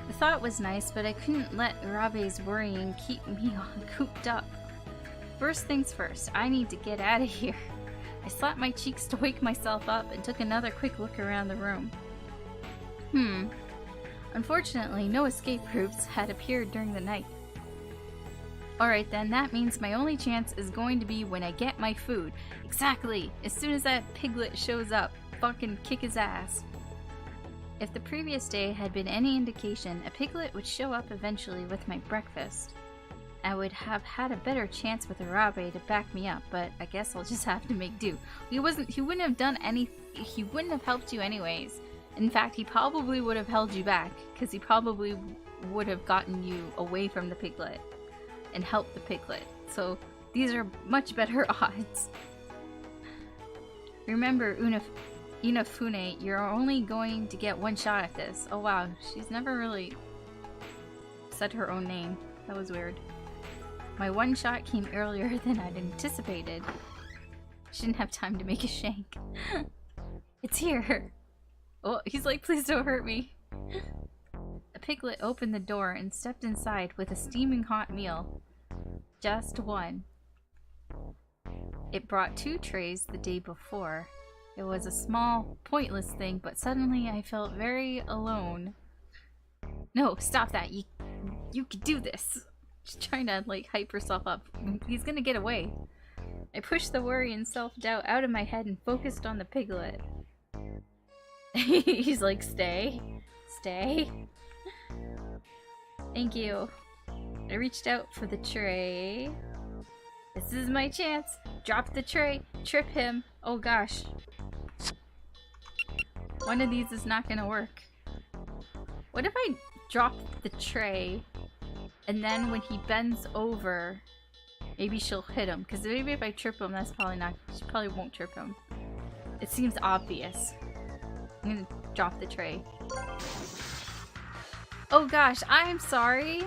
The thought was nice, but I couldn't let Urabe's worrying keep me all cooped up. First things first, I need to get out of here. I slapped my cheeks to wake myself up and took another quick look around the room. Unfortunately, no escape routes had appeared during the night. Alright then, that means my only chance is going to be when I get my food. Exactly! As soon as that piglet shows up, fucking kick his ass. If the previous day had been any indication, a piglet would show up eventually with my breakfast. I would have had a better chance with Arabe to back me up, but I guess I'll just have to make do. He wouldn't have done he wouldn't have helped you anyways. In fact, he probably would have held you back, because he probably would have gotten you away from the piglet and helped the piglet. So these are much better odds. Remember, Inafune, you're only going to get one shot at this. Oh wow, she's never really said her own name. That was weird. My one shot came earlier than I'd anticipated. She didn't have time to make a shank. It's here. Oh, he's like, please don't hurt me. A piglet opened the door and stepped inside with a steaming hot meal. Just one. It brought 2 trays the day before. It was a small, pointless thing, but suddenly I felt very alone. No, stop that. You can do this. She's trying to, like, hype herself up. He's gonna get away. I pushed the worry and self-doubt out of my head and focused on the piglet. He's like, stay. Stay. Thank you. I reached out for the tray. This is my chance. Drop the tray. Trip him. Oh gosh. One of these is not gonna work. What if I drop the tray and then when he bends over, maybe she'll hit him? Because maybe if I trip him, that's probably not. She probably won't trip him. It seems obvious. I'm gonna drop the tray. Oh gosh, I'm sorry.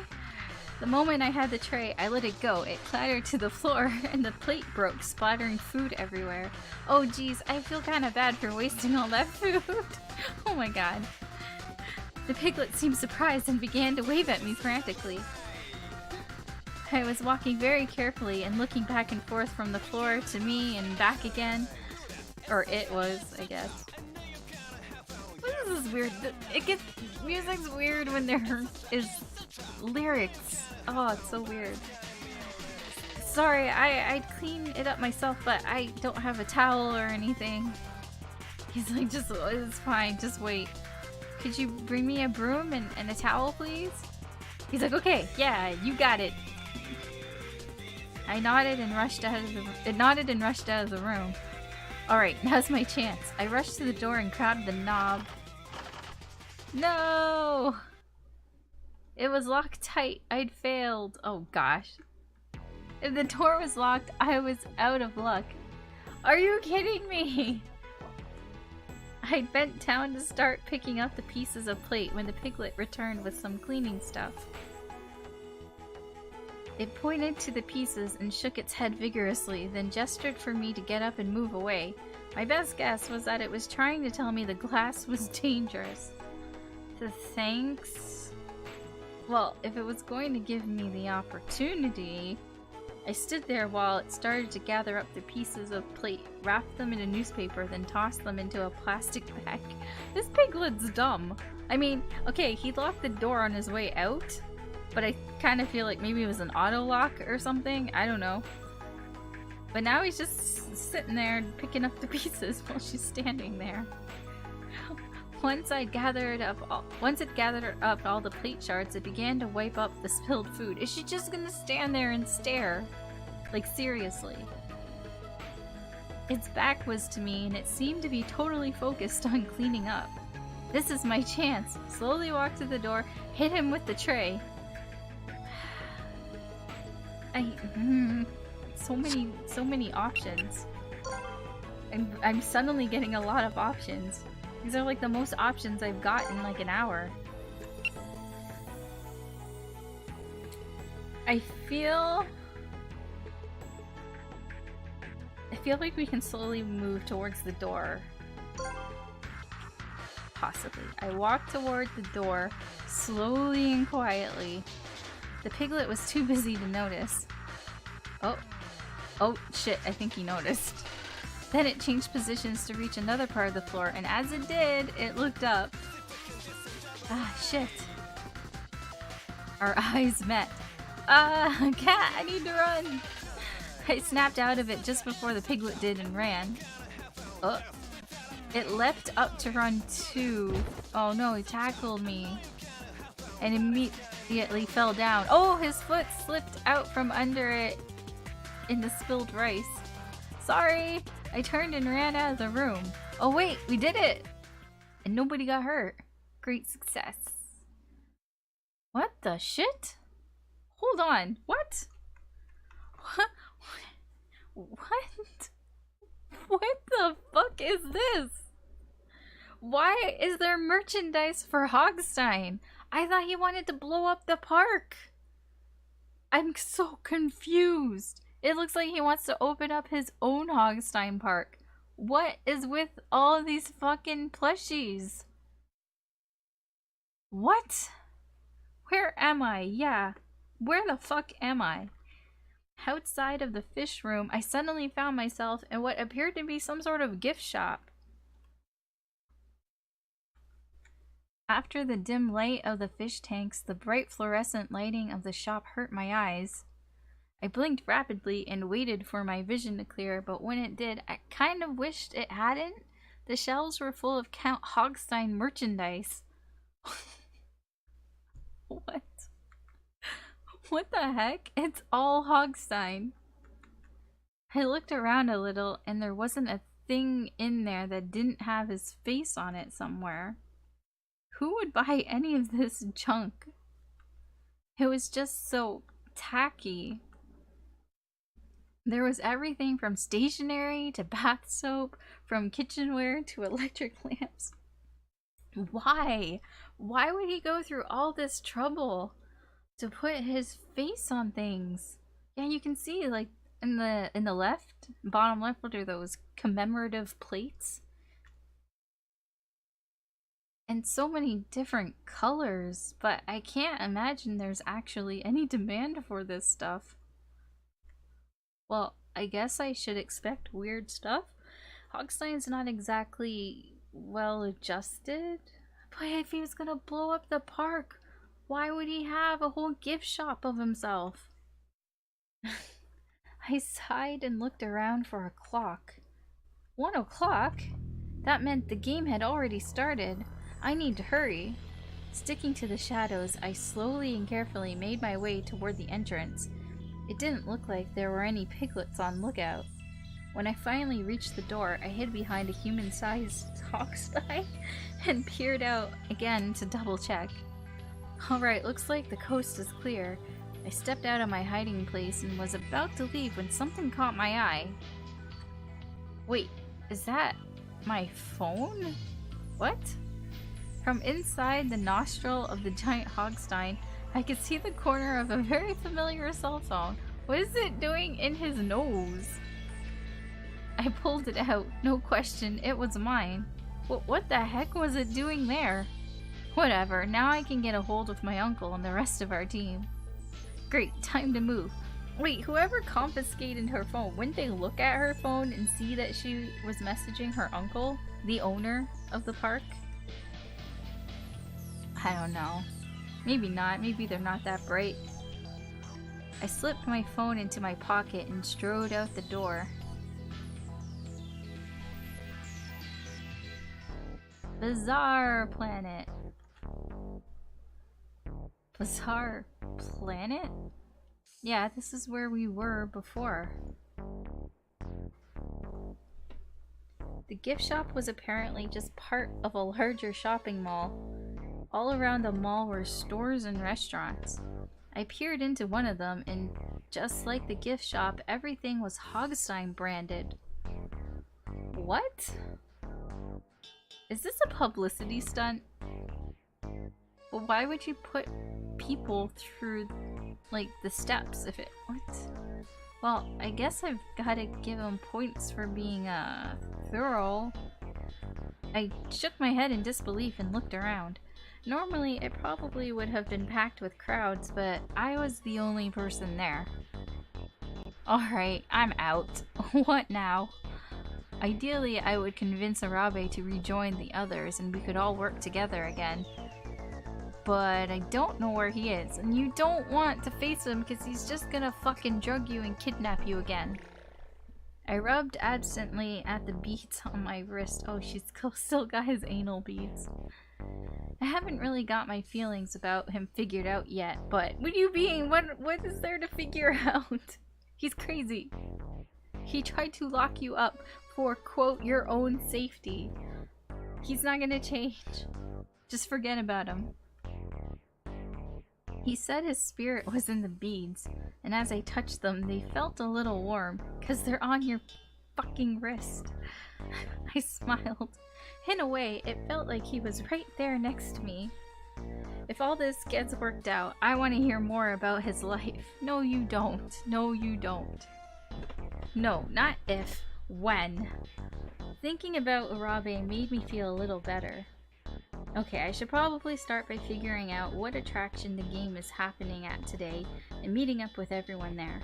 The moment I had the tray, I let it go. It clattered to the floor and the plate broke, splattering food everywhere. Oh geez, I feel kind of bad for wasting all that food. Oh my god. The piglet seemed surprised and began to wave at me frantically. I was walking very carefully and looking back and forth from the floor to me and back again. Or it was, I guess. This is weird. Music's weird when there is lyrics. Oh, it's so weird. Sorry, I'd clean it up myself, but I don't have a towel or anything. He's like, it's fine, just wait. Could you bring me a broom and a towel, please? He's like, okay, yeah, you got it. I nodded and rushed out of the room. Alright, now's my chance. I rushed to the door and grabbed the knob. No! It was locked tight. I'd failed. Oh gosh. If the door was locked, I was out of luck. Are you kidding me? I bent down to start picking up the pieces of plate when the piglet returned with some cleaning stuff. It pointed to the pieces and shook its head vigorously, then gestured for me to get up and move away. My best guess was that it was trying to tell me the glass was dangerous. Thanks. Well, if it was going to give me the opportunity... I stood there while it started to gather up the pieces of plate, wrapped them in a newspaper, then tossed them into a plastic bag. This piglet's dumb. I mean, okay, he locked the door on his way out, but I kind of feel like maybe it was an auto lock or something. I don't know. But now he's just sitting there picking up the pieces while she's standing there. Once it gathered up all the plate shards, it began to wipe up the spilled food. Is she just gonna stand there and stare? Like, seriously. Its back was to me, and it seemed to be totally focused on cleaning up. This is my chance. Slowly walked to the door, hit him with the tray. So many options. I'm suddenly getting a lot of options. These are like the most options I've got in like an hour. I feel like we can slowly move towards the door. Possibly. I walked toward the door, slowly and quietly. The piglet was too busy to notice. Oh shit, I think he noticed. Then it changed positions to reach another part of the floor, and as it did, it looked up. Ah, shit. Our eyes met. Cat, I need to run! I snapped out of it just before the piglet did and ran. Oh. It leapt up to run too. Oh no, he tackled me. And immediately fell down. Oh, his foot slipped out from under it in the spilled rice. Sorry! I turned and ran out of the room. Oh wait, we did it! And nobody got hurt. Great success. What the shit? Hold on. What? What? What the fuck is this? Why is there merchandise for Hogstein? I thought he wanted to blow up the park. I'm so confused. It looks like he wants to open up his own Hogstein Park. What is with all of these fucking plushies? What? Where am I? Yeah. Where the fuck am I? Outside of the fish room, I suddenly found myself in what appeared to be some sort of gift shop. After the dim light of the fish tanks, the bright fluorescent lighting of the shop hurt my eyes. I blinked rapidly and waited for my vision to clear, but when it did, I kind of wished it hadn't. The shelves were full of Count Hogstein merchandise. What? What the heck? It's all Hogstein. I looked around a little and there wasn't a thing in there that didn't have his face on it somewhere. Who would buy any of this junk? It was just so tacky. There was everything from stationery to bath soap, from kitchenware to electric lamps. Why? Why would he go through all this trouble to put his face on things? Yeah, you can see like in the left, bottom left, what are those commemorative plates? And so many different colors, but I can't imagine there's actually any demand for this stuff. Well, I guess I should expect weird stuff. Hogstein's not exactly well adjusted. But if he was gonna blow up the park, why would he have a whole gift shop of himself? I sighed and looked around for a clock. 1 o'clock? That meant the game had already started. I need to hurry. Sticking to the shadows, I slowly and carefully made my way toward the entrance. It didn't look like there were any piglets on lookout. When I finally reached the door, I hid behind a human-sized Hogstein and peered out again to double-check. Alright, looks like the coast is clear. I stepped out of my hiding place and was about to leave when something caught my eye. Wait, is that my phone? What? From inside the nostril of the giant Hogstein, I could see the corner of a very familiar cell phone. What is it doing in his nose? I pulled it out. No question, it was mine. What the heck was it doing there? Whatever, now I can get a hold of my uncle and the rest of our team. Great, time to move. Wait, whoever confiscated her phone, wouldn't they look at her phone and see that she was messaging her uncle, the owner of the park? I don't know. Maybe not. Maybe they're not that bright. I slipped my phone into my pocket and strode out the door. Bizarre planet. Bizarre planet? Yeah, this is where we were before. The gift shop was apparently just part of a larger shopping mall. All around the mall were stores and restaurants. I peered into one of them, and just like the gift shop, everything was Hogstein branded. What? Is this a publicity stunt? Well, why would you put people through, like, the steps if it... What? Well, I guess I've gotta give them points for being, thorough. I shook my head in disbelief and looked around. Normally, it probably would have been packed with crowds, but I was the only person there. Alright, I'm out. What now? Ideally, I would convince Arabe to rejoin the others and we could all work together again. But I don't know where he is, and you don't want to face him because he's just gonna fucking drug you and kidnap you again. I rubbed absently at the beads on my wrist. Oh, she's still got his anal beads. I haven't really got my feelings about him figured out yet, but what is there to figure out? He's crazy. He tried to lock you up for, quote, your own safety. He's not gonna change. Just forget about him. He said his spirit was in the beads, and as I touched them, they felt a little warm, because they're on your fucking wrist. I smiled. In a way, it felt like he was right there next to me. If all this gets worked out, I want to hear more about his life. No, you don't. No, you don't. No, not if. When. Thinking about Urabe made me feel a little better. Okay, I should probably start by figuring out what attraction the game is happening at today and meeting up with everyone there.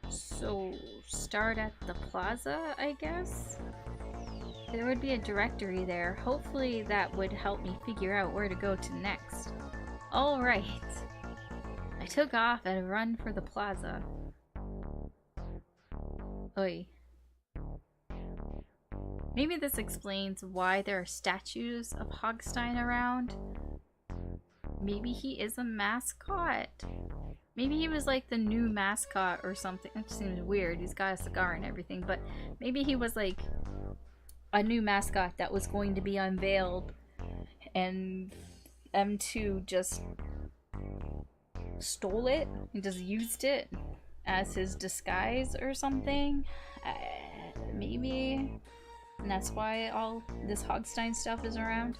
So, start at the plaza, I guess? There would be a directory there. Hopefully that would help me figure out where to go to next. Alright. I took off at a run for the plaza. Oi. Maybe this explains why there are statues of Hogstein around. Maybe he is a mascot. Maybe he was like the new mascot or something. It seems weird. He's got a cigar and everything, but maybe he was like a new mascot that was going to be unveiled and M2 just stole it and just used it as his disguise or something. Maybe. And that's why all this Hogstein stuff is around.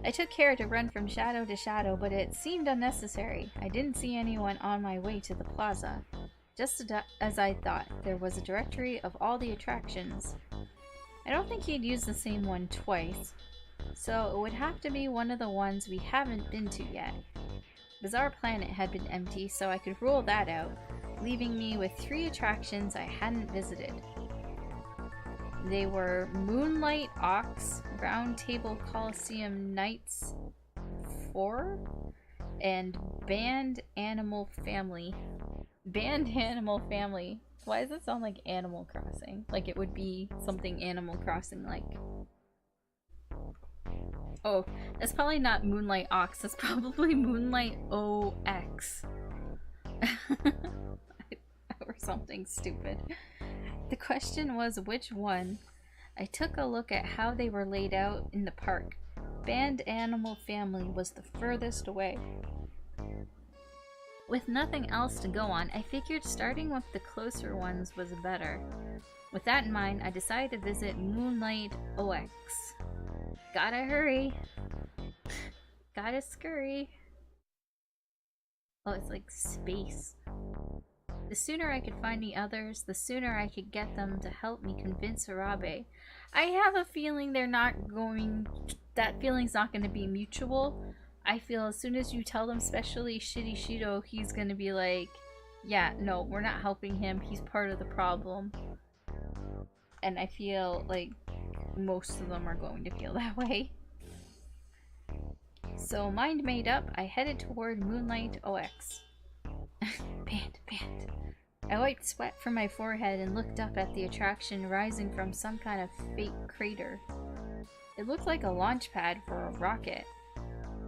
I took care to run from shadow to shadow, but it seemed unnecessary. I didn't see anyone on my way to the plaza. Just as I thought, there was a directory of all the attractions. I don't think he'd used the same one twice, so it would have to be one of the ones we haven't been to yet. Bizarre Planet had been empty, so I could rule that out, leaving me with 3 attractions I hadn't visited. They were Moonlight Ox, Round Table Coliseum Nights 4, and Band Animal Family. Band Animal Family. Why does it sound like Animal Crossing? Like it would be something Animal Crossing like. Oh, that's probably not Moonlight Ox, that's probably Moonlight OX. Or something stupid. The question was which one. I took a look at how they were laid out in the park. Band Animal Family was the furthest away. With nothing else to go on, I figured starting with the closer ones was better. With that in mind, I decided to visit Moonlight OX. Gotta hurry. Gotta scurry. Oh, it's like space. The sooner I could find the others, the sooner I could get them to help me convince Urabe. I have a feeling that feeling's not going to be mutual. I feel as soon as you tell them, especially Shitty Shido, he's going to be like, yeah, no, we're not helping him, he's part of the problem. And I feel like most of them are going to feel that way. So, mind made up, I headed toward Moonlight OX. Band. I wiped sweat from my forehead and looked up at the attraction rising from some kind of fake crater. It looked like a launch pad for a rocket.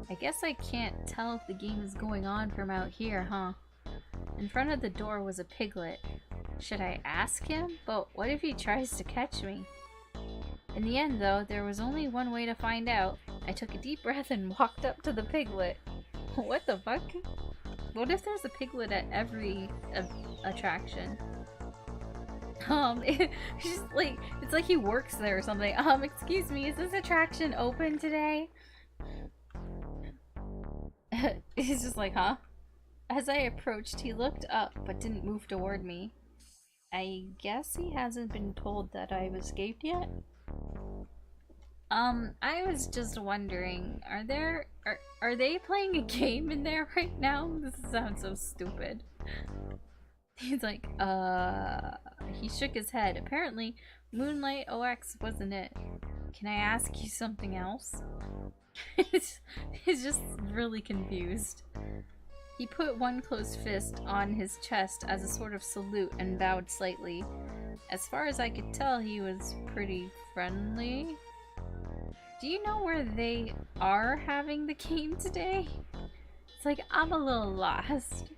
I guess I can't tell if the game is going on from out here, huh? In front of the door was a piglet. Should I ask him? But what if he tries to catch me? In the end, though, there was only one way to find out. I took a deep breath and walked up to the piglet. What the fuck? What if there's a piglet at every attraction? It's like he works there or something. Excuse me, is this attraction open today? He's just like, huh? As I approached, he looked up but didn't move toward me. I guess he hasn't been told that I've escaped yet? I was just wondering, are they playing a game in there right now? This sounds so stupid. He's like, he shook his head. Apparently, Moonlight OX wasn't it. Can I ask you something else? He's just really confused. He put one closed fist on his chest as a sort of salute and bowed slightly. As far as I could tell, he was pretty friendly. Do you know where they are having the game today? It's like, I'm a little lost.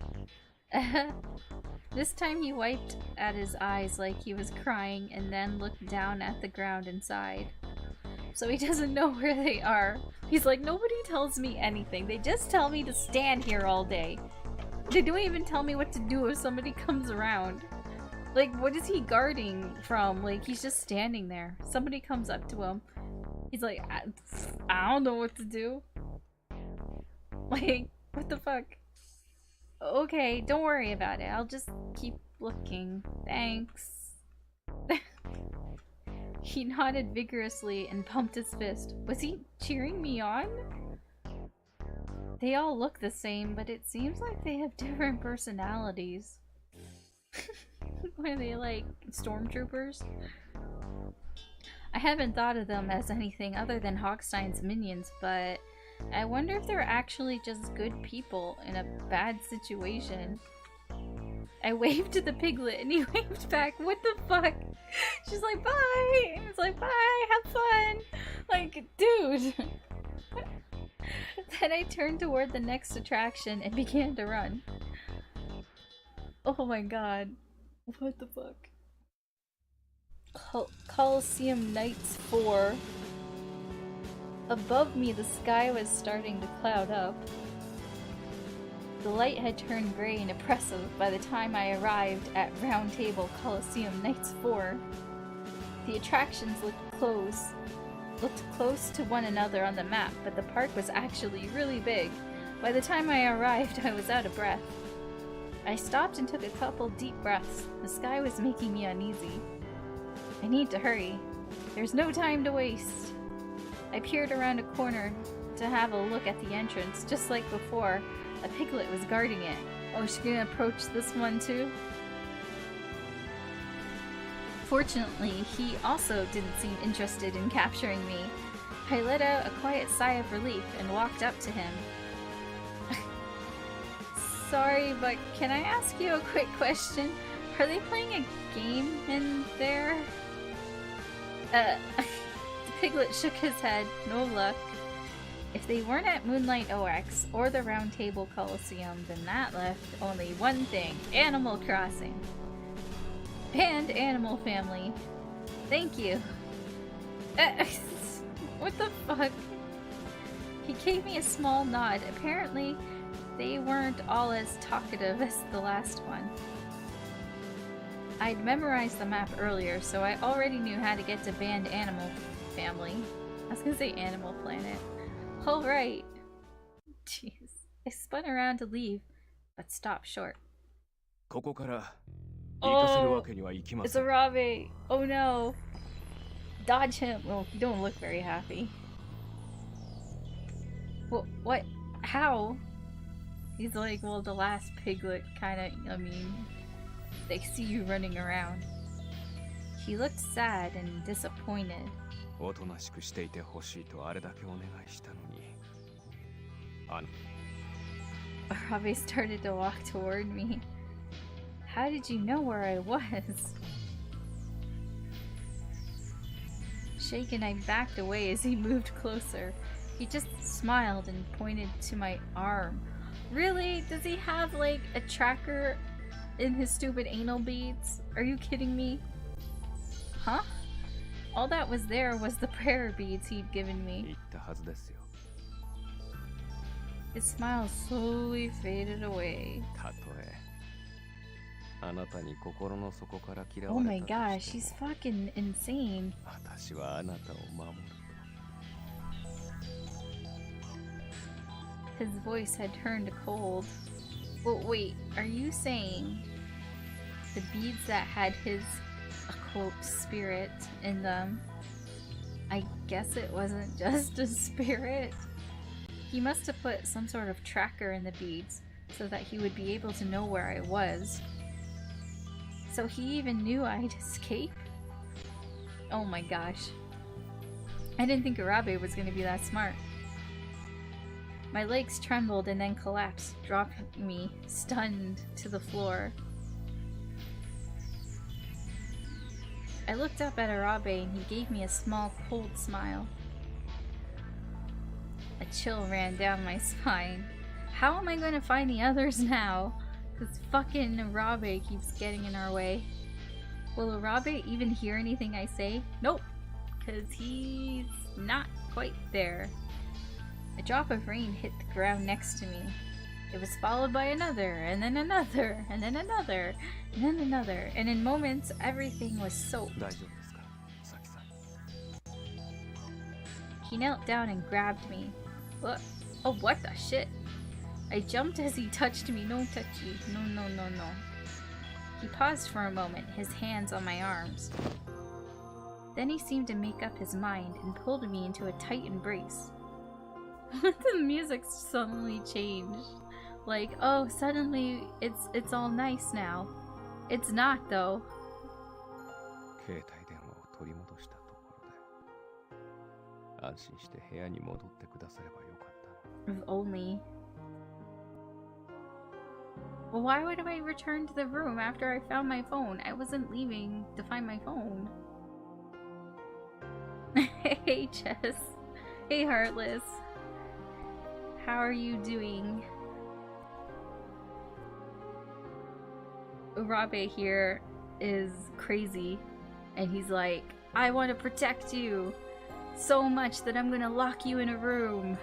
This time he wiped at his eyes like he was crying and then looked down at the ground and sighed. So he doesn't know where they are. He's like, nobody tells me anything. They just tell me to stand here all day. They don't even tell me what to do if somebody comes around. Like, what is he guarding from? Like, he's just standing there. Somebody comes up to him. He's like, I don't know what to do. Like, what the fuck? Okay, don't worry about it. I'll just keep looking. Thanks. He nodded vigorously and pumped his fist. Was he cheering me on? They all look the same, but it seems like they have different personalities. Are they like stormtroopers? I haven't thought of them as anything other than Hogstein's minions, but I wonder if they're actually just good people in a bad situation. I waved to the piglet and he waved back. What the fuck? She's like, bye! And it's like, bye, have fun! Like, dude! Then I turned toward the next attraction and began to run. Oh my god. What the fuck? Coliseum Nights 4. Above me, the sky was starting to cloud up. The light had turned gray and oppressive by the time I arrived at Round Table Coliseum Nights 4. The attractions looked close to one another on the map, but the park was actually really big. By the time I arrived, I was out of breath. I stopped and took a couple deep breaths. The sky was making me uneasy. I need to hurry. There's no time to waste. I peered around a corner to have a look at the entrance. Just like before, a piglet was guarding it. Oh, she's gonna approach this one too? Fortunately, he also didn't seem interested in capturing me. I let out a quiet sigh of relief and walked up to him. Sorry, but can I ask you a quick question? Are they playing a game in there? The piglet shook his head. No luck. If they weren't at Moonlight OX or the Round Table Coliseum, then that left only one thing. Animal Crossing. And Animal Family. Thank you. What the fuck? He gave me a small nod. Apparently, they weren't all as talkative as the last one. I'd memorized the map earlier, so I already knew how to get to Band Animal Family. I was gonna say Animal Planet. Alright. Jeez. I spun around to leave, but stopped short. ここから行かせるわけにはいきま It's せ a ん。 Rabe! Oh no! Dodge him! Well, you don't look very happy. What? How? He's like, well, the last piglet kinda, I mean, they see you running around. He looked sad and disappointed. おとなしくしていてほしいとあれだけお願いしたのに。Arabe started to walk toward me. How did you know where I was? Shaken, I backed away as he moved closer. He just smiled and pointed to my arm. Really? Does he have, like, a tracker in his stupid anal beads? Are you kidding me? Huh? All that was there was the prayer beads he'd given me. 言ったはずですよ。 His smile slowly faded away. たとえあなたに心の底から嫌 Oh わ my れたと gosh, して she's も fucking insane. 私はあなたを守る。 His voice had turned cold. Well, wait, are you saying the beads that had his, quote, spirit in them, I guess it wasn't just a spirit? He must have put some sort of tracker in the beads so that he would be able to know where I was. So he even knew I'd escape? Oh my gosh. I didn't think Arabe was going to be that smart. My legs trembled and then collapsed, dropping me, stunned, to the floor. I looked up at Arabe and he gave me a small, cold smile. A chill ran down my spine. How am I going to find the others now? This fucking Arabe keeps getting in our way. Will Arabe even hear anything I say? Nope, because he's not quite there. A drop of rain hit the ground next to me. It was followed by another, and then another, and then another, and then another, and in moments everything was soaked. 大丈夫ですか、サキさん。 He knelt down and grabbed me. What? Oh, what the shit? I jumped as he touched me. No touchy. No, no, no, no. He paused for a moment, his hands on my arms. Then he seemed to make up his mind and pulled me into a tight embrace. The music suddenly changed. Like, oh, suddenly it's all nice now. It's not, though. 携帯電話を取り戻したところで安心して部屋に戻ってくださればよかったの。 If only. Well, why would I return to the room after I found my phone? I wasn't leaving to find my phone. Hey, Jess. Hey, Heartless. How are you doing? Urabe here is crazy, and he's like, I want to protect you so much that I'm gonna lock you in a room.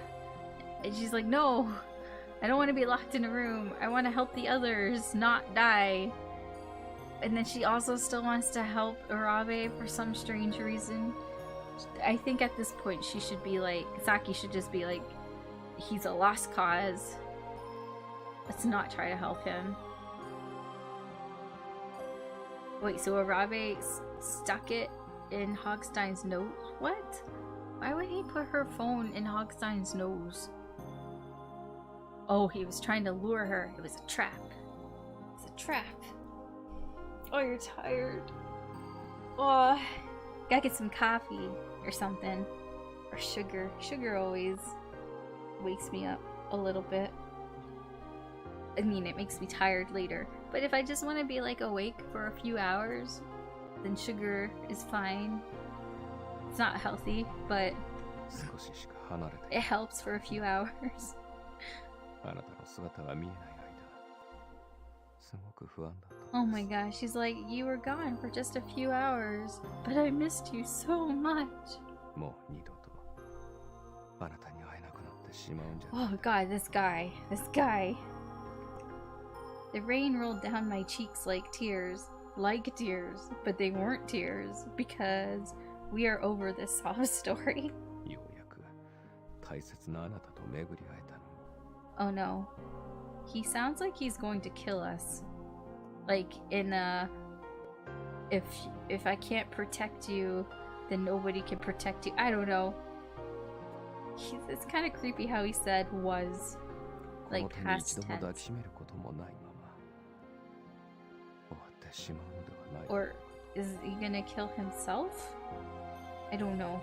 And she's like, no, I don't want to be locked in a room. I want to help the others not die. And then she also still wants to help Urabe for some strange reason. I think at this point she should be like, Saki should just be like, he's a lost cause. Let's not try to help him. Wait, so Urabe stuck it in Hogstein's nose? What? Why would he put her phone in Hogstein's nose? Oh, he was trying to lure her. It was a trap. It's a trap. Oh, you're tired. Oh, gotta get some coffee or something. Or sugar. Sugar always wakes me up a little bit. I mean, it makes me tired later. But if I just want to be like awake for a few hours, then sugar is fine. It's not healthy, but it helps for a few hours. Oh my gosh, she's like, you were gone for just a few hours, but I missed you so much. Oh god, this guy. The rain rolled down my cheeks like tears, but they weren't tears because we are over this sob story. Oh no. He sounds like he's going to kill us. Like in if I can't protect you, then nobody can protect you. I don't know. It's kind of creepy how he said was. Like past tense. Or is he gonna kill himself? I don't know.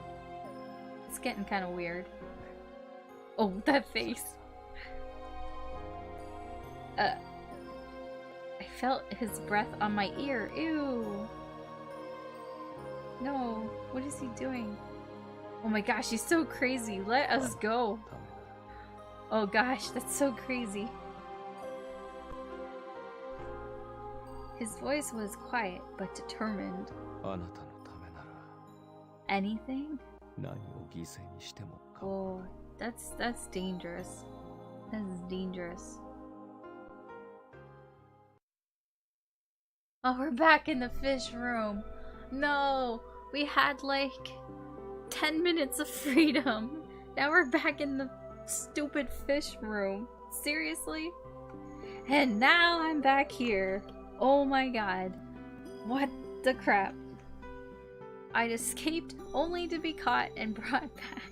It's getting kind of weird. Oh, that face. I felt his breath on my ear. Ew. No. What is he doing? Oh my gosh, he's so crazy. Let us go. Oh gosh, that's so crazy. His voice was quiet but determined. Anything? Oh, that's dangerous. That's dangerous. Oh, we're back in the fish room. No, we had like 10 minutes of freedom. Now we're back in the stupid fish room. Seriously? And now I'm back here. Oh my god. What the crap? I'd escaped only to be caught and brought back.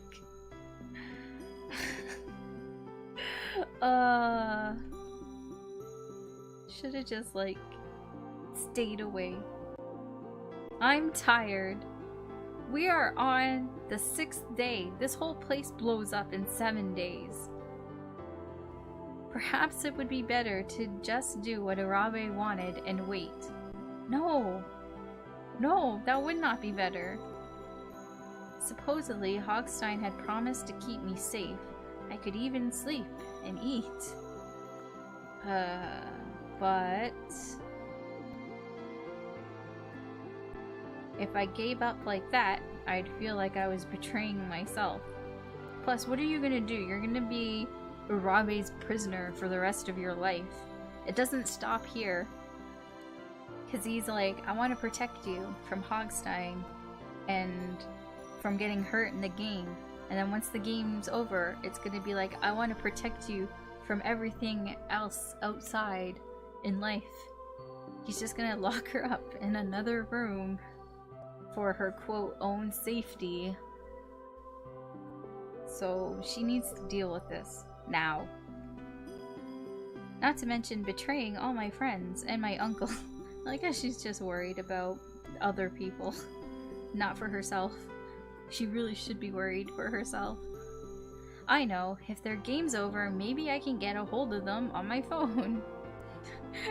Should have just like stayed away. I'm tired. We are on the 6th day. This whole place blows up in 7 days. Perhaps it would be better to just do what Urabe wanted and wait. No! No, that would not be better. Supposedly, Hogstein had promised to keep me safe. I could even sleep and eat. But... if I gave up like that, I'd feel like I was betraying myself. Plus, what are you gonna do? You're gonna be Urabe's prisoner for the rest of your life. It doesn't stop here. Because he's like, I want to protect you from Hogstein and from getting hurt in the game. And then once the game's over, it's gonna be like, I want to protect you from everything else outside in life. He's just gonna lock her up in another room for her quote own safety. So she needs to deal with this now. Not to mention betraying all my friends and my uncle. I like how she's just worried about other people, not for herself. She really should be worried for herself. I know, if their game's over, maybe I can get a hold of them on my phone.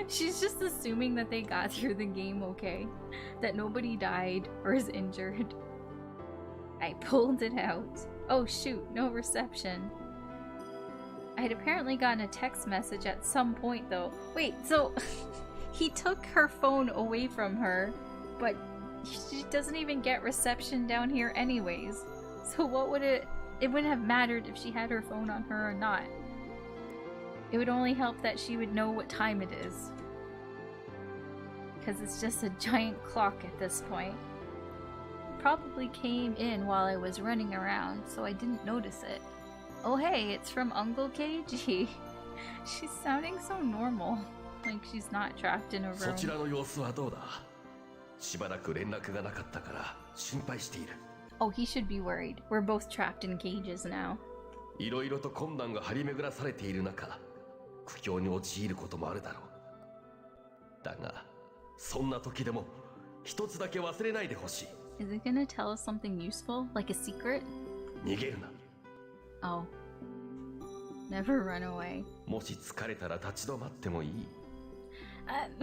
She's just assuming that they got through the game okay, that nobody died or is injured. I pulled it out. Oh shoot, no reception. I had apparently gotten a text message at some point though. Wait, so he took her phone away from her, but she doesn't even get reception down here anyways. So what would it wouldn't have mattered if she had her phone on her or not. It would only help that she would know what time it is. Because it's just a giant clock at this point. Probably came in while I was running around, so I didn't notice it. Oh hey, it's from Uncle KG. She's sounding so normal. Like she's not trapped in a room. そちらの様子はどうだしばらく連絡がなかったから心配している Oh, he should be worried. We're both trapped in cages now. いろいろと困難が張り巡らされている中苦境に陥ることもあるだろうだがそんな時でも一つだけ忘れないでほしい Is it gonna tell us something useful? Like a secret? 逃げるな Oh. Never run away. もし疲れたら立ち止まってもいい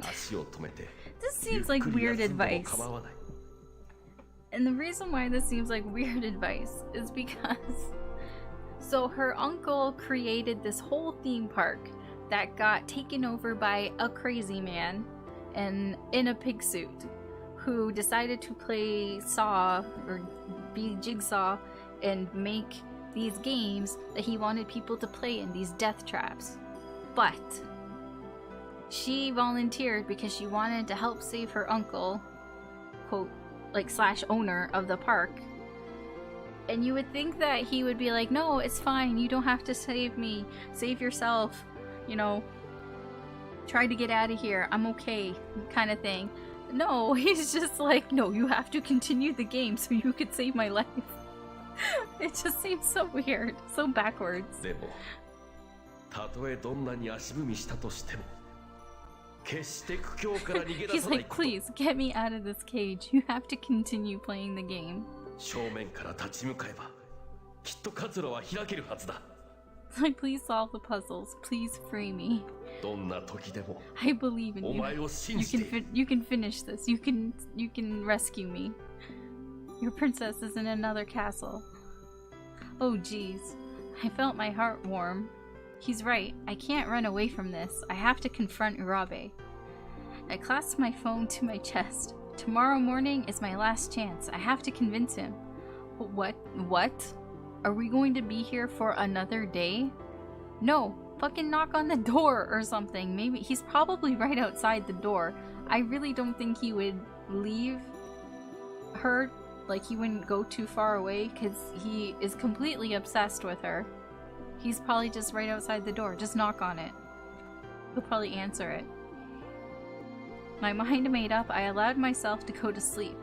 足を止めて This ゆっ seems like くり weird 休んでも advice. 構わない And the reason why this seems like weird advice is because so her uncle created this whole theme park that got taken over by a crazy man and in a pig suit who decided to play Saw or be Jigsaw and make these games that he wanted people to play in, these death traps. But she volunteered because she wanted to help save her uncle, quote, like slash owner of the park. And you would think that he would be like, no, it's fine, you don't have to save me, save yourself, you know, try to get out of here, I'm okay, kind of thing. No, he's just like, no, you have to continue the game so you could save my life. It just seems so weird, so backwards. でもたとえどんなに足踏みしたとしても決して苦境から逃げ出 He's さない like, こと please, get me out of this cage. You have to continue playing the game. 正面から立ち向かえばきっと活路は開けるはずだ Like, please solve the puzzles. Please free me. どんな時でも I believe in お you. 前を信 You じ can ている you can finish this. You can rescue me. Your princess is in another castle. Oh jeez. I felt my heart warm. He's right. I can't run away from this. I have to confront Urabe. I clasped my phone to my chest. Tomorrow morning is my last chance. I have to convince him. What? What? Are we going to be here for another day? No. Fucking knock on the door or something. Maybe he's probably right outside the door. I really don't think he would leave her. Like, he wouldn't go too far away because he is completely obsessed with her. He's probably just right outside the door. Just knock on it. He'll probably answer it. My mind made up, I allowed myself to go to sleep.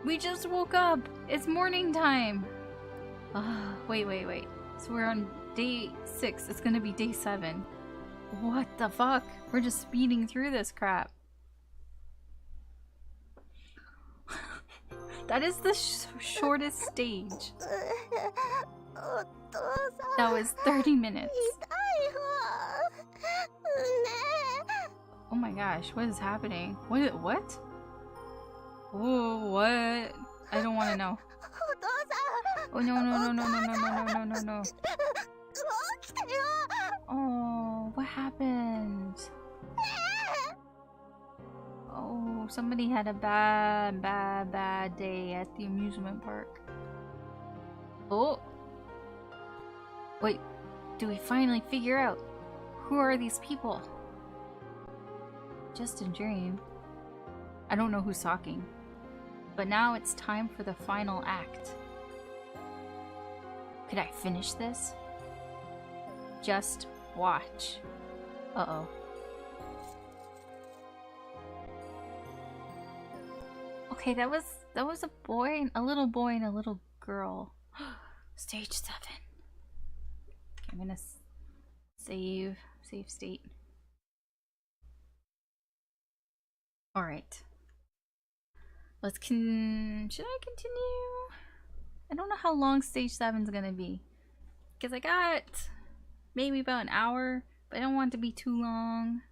We just woke up! It's morning time! Wait. So we're on day 6. It's gonna be day 7. What the fuck? We're just speeding through this crap. That is the shortest stage. That was 30 minutes. Oh my gosh, what is happening? What? Oh, what? I don't want to know. Oh no. Oh, what happened? Oh, somebody had a bad day at the amusement park. Oh. Wait, do we finally figure out who are these people? Just a dream. I don't know who's talking. But now it's time for the final act. Could I finish this? Just watch. Uh-oh. Okay, that was a boy, a little boy and a little girl. Stage 7. Okay, I'm gonna save state. All right. Should I continue? I don't know how long stage 7 is gonna be, because I got maybe about an hour, but I don't want it to be too long.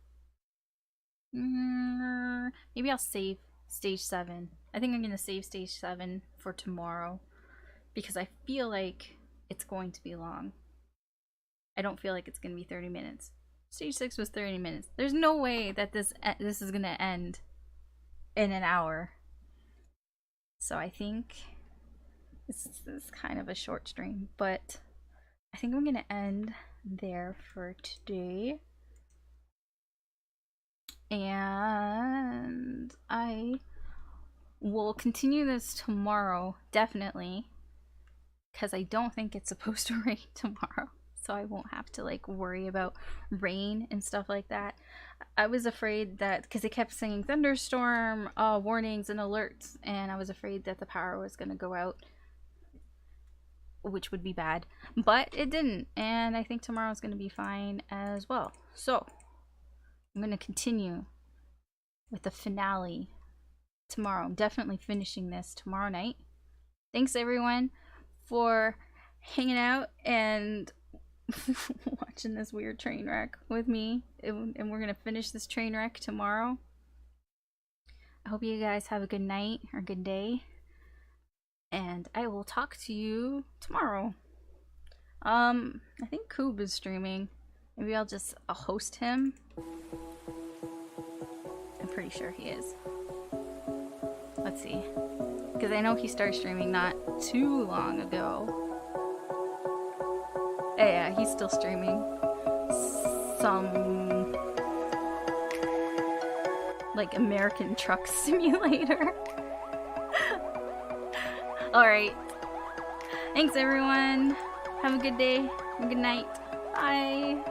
Maybe I'll save stage 7. I think I'm gonna save stage 7 for tomorrow, because I feel like it's going to be long. I don't feel like it's gonna be 30 minutes. Stage 6 was 30 minutes. There's no way that this is gonna end in an hour. So I think this is kind of a short stream, but I think I'm gonna end there for today. And I will continue this tomorrow, definitely, because I don't think it's supposed to rain tomorrow, so I won't have to like worry about rain and stuff like that. I was afraid that, because they kept saying thunderstorm warnings and alerts, and I was afraid that the power was going to go out, which would be bad, but it didn't, and I think tomorrow's going to be fine as well. So I'm going to continue with the finale tomorrow. I'm definitely finishing this tomorrow night. Thanks everyone for hanging out and watching this weird train wreck with me, and we're gonna finish this train wreck tomorrow. I hope you guys have a good night or good day, and I will talk to you tomorrow. I think Koob is streaming. Maybe I'll host him. I'm pretty sure he is. Let's see, because I know he started streaming not too long ago. Yeah, he's still streaming some like American Truck Simulator. Alright. Thanks everyone. Have a good day. Good night. Bye.